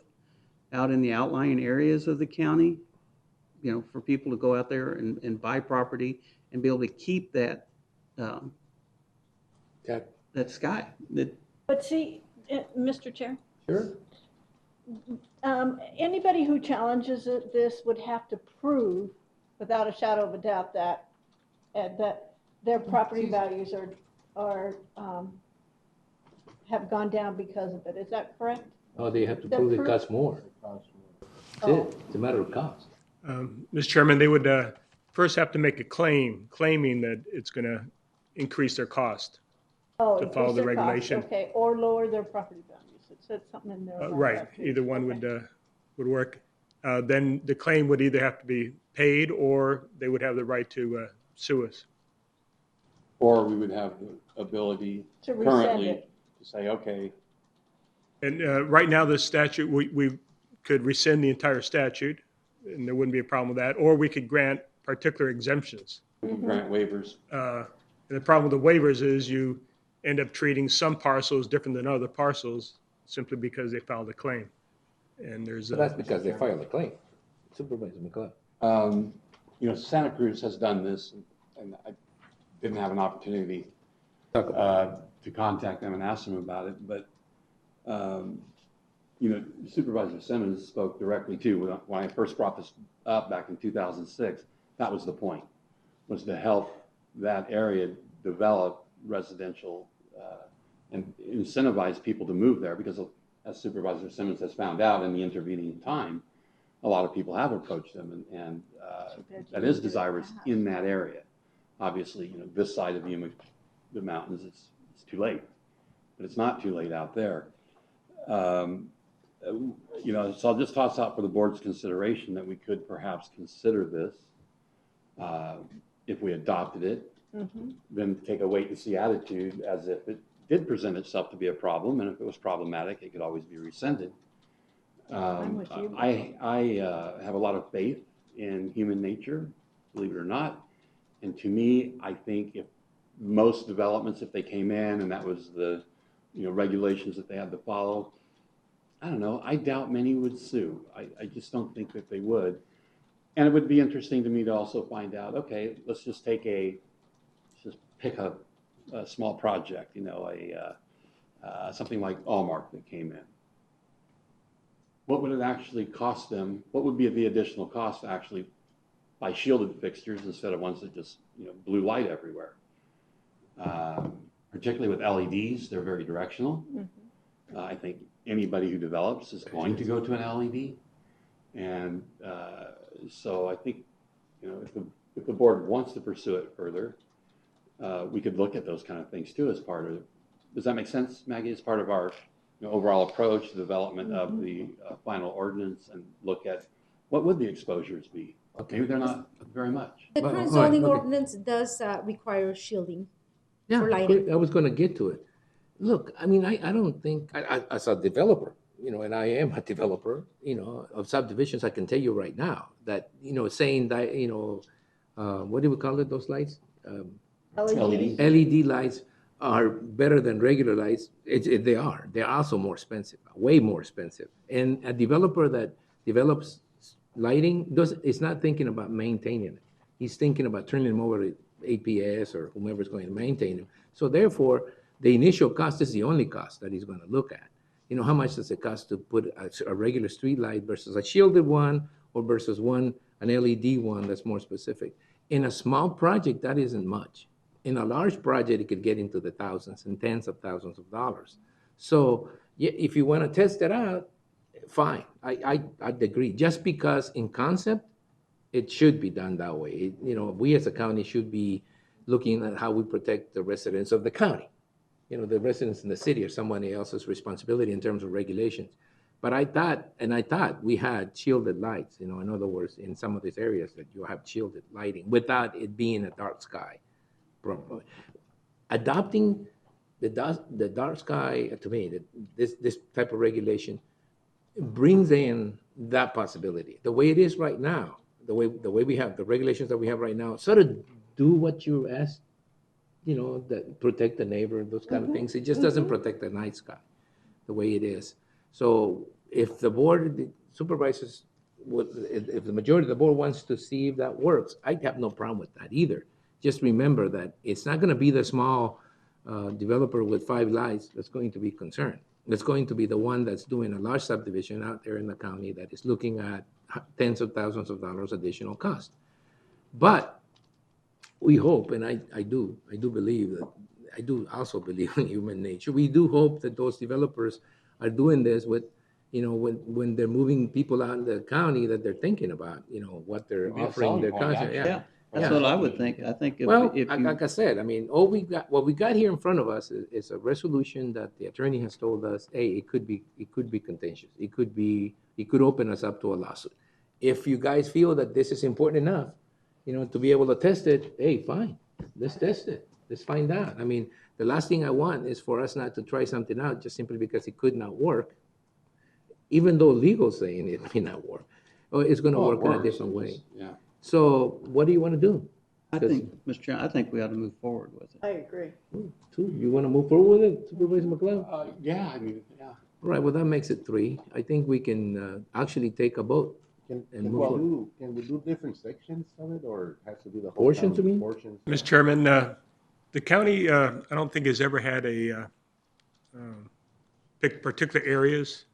out in the outlying areas of the county, for people to go out there and buy property and be able to keep that, that sky. But see, Mr. Chair, Sure. Anybody who challenges this would have to prove, without a shadow of a doubt, that their property values are have gone down because of it. Is that correct? Oh, they have to prove it costs more. That's it. It's a matter of cost. Mr. Chairman, they would first have to make a claim, claiming that it's going to increase their cost to follow the regulation. Okay, or lower their property values. It said something in there. about Right, that too. either one would work. Then the claim would either have to be paid, or they would have the right to sue us. or we would have the ability To rescind currently it. to say, okay, And right now, the statute, we could rescind the entire statute, and there wouldn't be a problem with that, or we could grant particular exemptions. we can grant waivers. And the problem with the waivers is you end up treating some parcels different than other parcels simply because they filed a claim. And there's So that's because they filed a claim. Supervisor McLeod. Santa Cruz has done this, and I didn't have an opportunity to contact them and ask them about it, but Supervisor Simmons spoke directly too. When I first brought this up back in 2006, that was the point, was to help that area develop residential and incentivize people to move there, because as Supervisor Simmons has found out in the intervening time, a lot of people have approached them, and that is desirous in that area. Obviously, this side of the mountains, it's too late, but it's not too late out there. So I'll just toss out for the board's consideration that we could perhaps consider this if we adopted it, then take a wait and see attitude as if it did present itself to be a problem, and if it was problematic, it could always be rescinded. I have a lot of faith in human nature, believe it or not, and to me, I think if most developments, if they came in and that was the regulations that they had to follow, I don't know, I doubt many would sue. I just don't think that they would. And it would be interesting to me to also find out, okay, let's just pick a small project, something like Allmark that came in. What would it actually cost them? What would be the additional cost to actually buy shielded fixtures instead of ones that just blue light everywhere? Particularly with LEDs, they're very directional. I think anybody who develops is going to go to an LED, and so I think if the board wants to pursue it further, we could look at those kind of things too as part of. Does that make sense, Maggie? As part of our overall approach to development of the final ordinance, and look at what would the exposures be? Okay. Maybe they're not very much. The current zoning ordinance does require shielding for lighting. I was going to get to it. Look, I mean, I don't think, as a developer, and I am a developer, of subdivisions, I can tell you right now that, saying that, what do we call it, those lights? LED lights are better than regular lights. They are. They're also more expensive, way more expensive. And a developer that develops lighting is not thinking about maintaining it. He's thinking about turning them over to APS or whomever's going to maintain them. So therefore, the initial cost is the only cost that he's going to look at. How much does it cost to put a regular street light versus a shielded one, or versus an LED one that's more specific. In a small project, that isn't much. In a large project, it could get into the thousands and tens of thousands of dollars. So yeah, if you want to test it out, fine. I'd agree. Just because in concept, it should be done that way. You know, we as a county should be looking at how we protect the residents of the county. You know, the residents in the city are somebody else's responsibility in terms of regulations. But I thought we had shielded lights, you know, in other words, in some of these areas that you have shielded lighting without it being a dark sky. Adopting the dark sky, to me, this type of regulation brings in that possibility. The way it is right now, the way we have the regulations that we have right now, sort of do what you asked, you know, that protect the neighbor, those kind of things. It just doesn't protect the night sky the way it is. So if the board the supervisors if the majority of the board wants to see if that works, I have no problem with that either. Just remember that it's not going to be the small developer with 5 lights that's going to be concerned. It's going to be the one that's doing a large subdivision out there in the county that is looking at tens of thousands of dollars additional cost. But we hope, and I do believe that, I do also believe in human nature. We do hope that those developers are doing this with, you know, when they're moving people out in the county, that they're thinking about, you know, what they're It'd be a offering selling their point, customers. actually. Yeah, that's what I would think. I think if you- like I said, I mean, what we got here in front of us is a resolution that the attorney has told us, hey, it could be contentious. It could open us up to a lawsuit. If you guys feel that this is important enough, you know, to be able to test it, hey, fine, let's test it. Let's find out. I mean, the last thing I want is for us not to try something out just simply because it could not work, even though legal's saying it may not work, or it's going to work in a different way. Yeah. So what do you want to do? I think, Mr. Chairman, I think we ought to move forward with it. I agree. You want to move forward with it, Supervisor McLeod? Yeah, I mean, yeah. All right, well, that makes it 3. I think we can actually take a vote. Can move forward. we do different sections of it, or it has to be the whole Portions, county? you mean? Portions? Mr. Chairman, the county, I don't think has ever had pick particular areas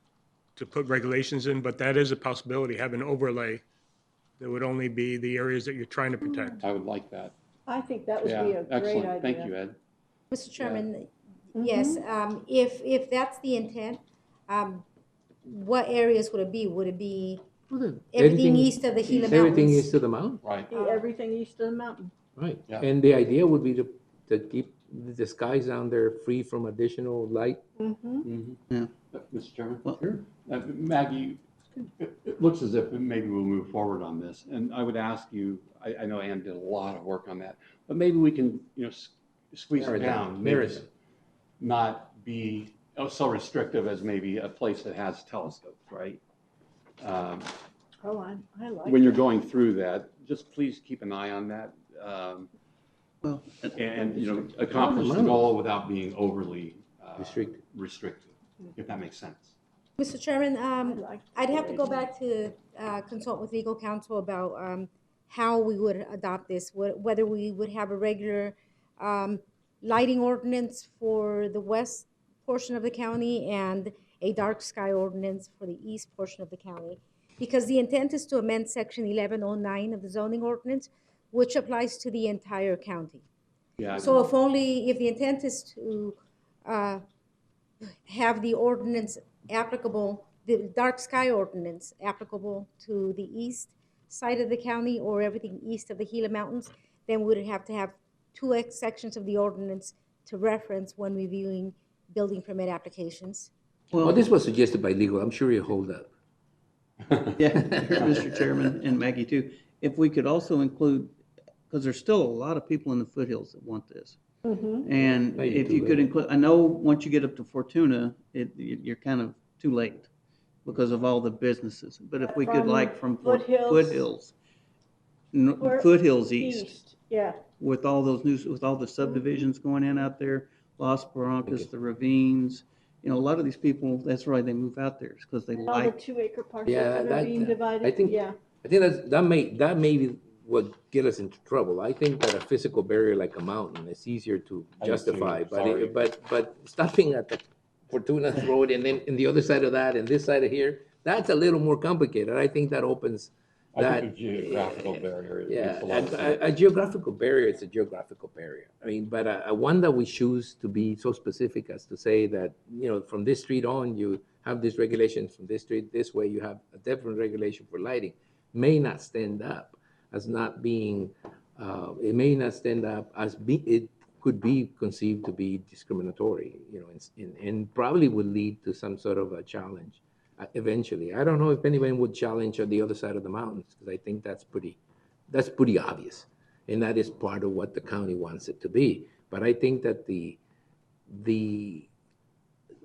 to put regulations in, but that is a possibility, have an overlay that would only be the areas that you're trying to protect. I would like that. I think that would Yeah, be a great excellent. idea. Thank you, Ed. Mr. Chairman, yes, if that's the intent, what areas would it be? Would it be everything east of the Gila Mountains? Everything east of the mountain? Right. Everything east of the mountain. Right. Yeah. And the idea would be to keep the skies down there free from additional light. Yeah. Mr. Chairman? Sure. Maggie, it looks as if maybe we'll move forward on this. And I would ask you, I know Ann did a lot of work on that, but maybe we can, you know, squeeze it down. Maybe not be so restrictive as maybe a place that has telescopes, right? Oh, I like When you're going through that, just please keep an eye on that. Well, and, you know, accomplish the goal without being overly restrictive, if that makes sense. Mr. Chairman, I'd have to go back to consult with legal counsel about how we would adopt this, whether we would have a regular lighting ordinance for the west portion of the county and a dark sky ordinance for the east portion of the county. Because the intent is to amend section 1109 of the zoning ordinance, which applies to the entire county. Yeah. So if the intent is to have the ordinance applicable, the dark sky ordinance applicable to the east side of the county or everything east of the Gila Mountains, then we would have to have 2 sections of the ordinance to reference when reviewing building permit applications. Well, this was suggested by legal. I'm sure you hold up. Yeah, Mr. Chairman, and Maggie too. If we could also include, because there's still a lot of people in the foothills that want this. And if you could include, I know once you get up to Fortuna, you're kind of too late because of all the businesses. But if we could, like from foothills east, yeah, with all those with all the subdivisions going in out there, Las Barrancas, the ravines. You know, a lot of these people, that's why they move out there, because they all like. the 2-acre parcels that are being divided. I think that may be what get us into trouble. I think that a physical barrier like a mountain is easier to justify, but stopping at the Fortuna Road and then in the other side of that and this side of here, that's a little more complicated. I think that opens I that. think a geographical barrier makes Yeah, a lot of sense. a geographical barrier is a geographical barrier. I mean, but a one that we choose to be so specific as to say that, you know, from this street on, you have these regulations, from this street this way, you have a different regulation for lighting, may not stand up as not being, it may not stand up as it could be conceived to be discriminatory, you know, and probably would lead to some sort of a challenge eventually. I don't know if anyone would challenge on the other side of the mountains, because I think that's pretty obvious. And that is part of what the county wants it to be. But I think that the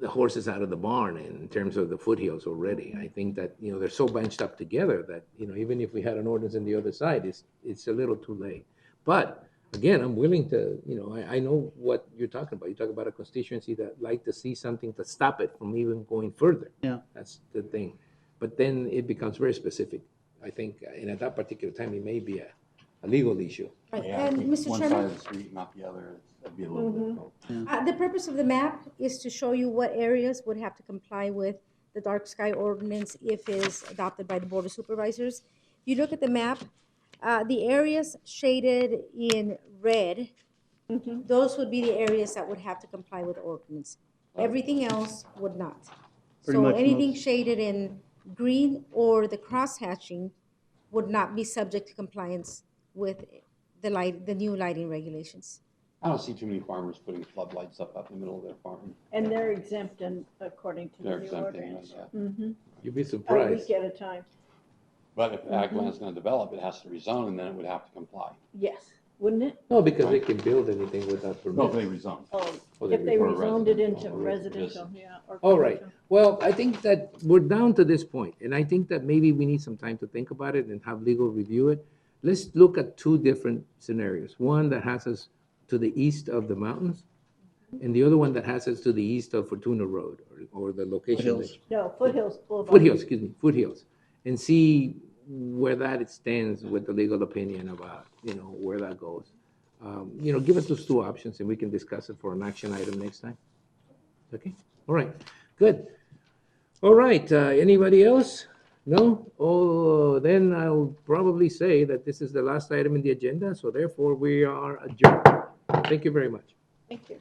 horse is out of the barn in terms of the foothills already. I think that, you know, they're so bunched up together that, you know, even if we had an ordinance on the other side, it's a little too late. But again, I'm willing to, you know, I know what you're talking about. You talk about a constituency that like to see something to stop it from even going further. Yeah. That's the thing. But then it becomes very specific, I think, and at that particular time, it may be a legal issue. Right. Yeah, I And think Mr. one Chairman? side of the street, not the other, that'd be a little difficult. The purpose of the map is to show you what areas would have to comply with the dark sky ordinance if it is adopted by the Board of Supervisors. If you look at the map, the areas shaded in red, those would be the areas that would have to comply with the ordinance. Everything else would not. Pretty So much anything most- shaded in green or the cross hatching would not be subject to compliance with the new lighting regulations. I don't see too many farmers putting floodlights up in the middle of their farm. And they're exempt according to the They're new exempting, ordinance. yeah. Mhm. You'd be Oh, A surprised. week at a time. But if ag Mhm. land's gonna develop, it has to rezone, and then it would have to comply. Yes, wouldn't it? No, because they can build anything without permit. No, if they rezone. Oh, Oh, if they for rezoned it into residential, residential, yeah. Or All right. commercial. Well, I think that we're down to this point, and I think that maybe we need some time to think about it and have legal review it. Let's look at two different scenarios. One that has us to the east of the mountains, and the other one that has us to the east of Fortuna Road, or the location. Foothills. No, Foothills Boulevard. Foothills, excuse me, Foothills, and see where that stands with the legal opinion about, you know, where that goes. You know, give us those two options, and we can discuss it for an action item next time. Okay, all right, good. All right, anybody else? No? Oh, then I'll probably say that this is the last item in the agenda, so therefore we are adjourned. Thank you very much. Thank you.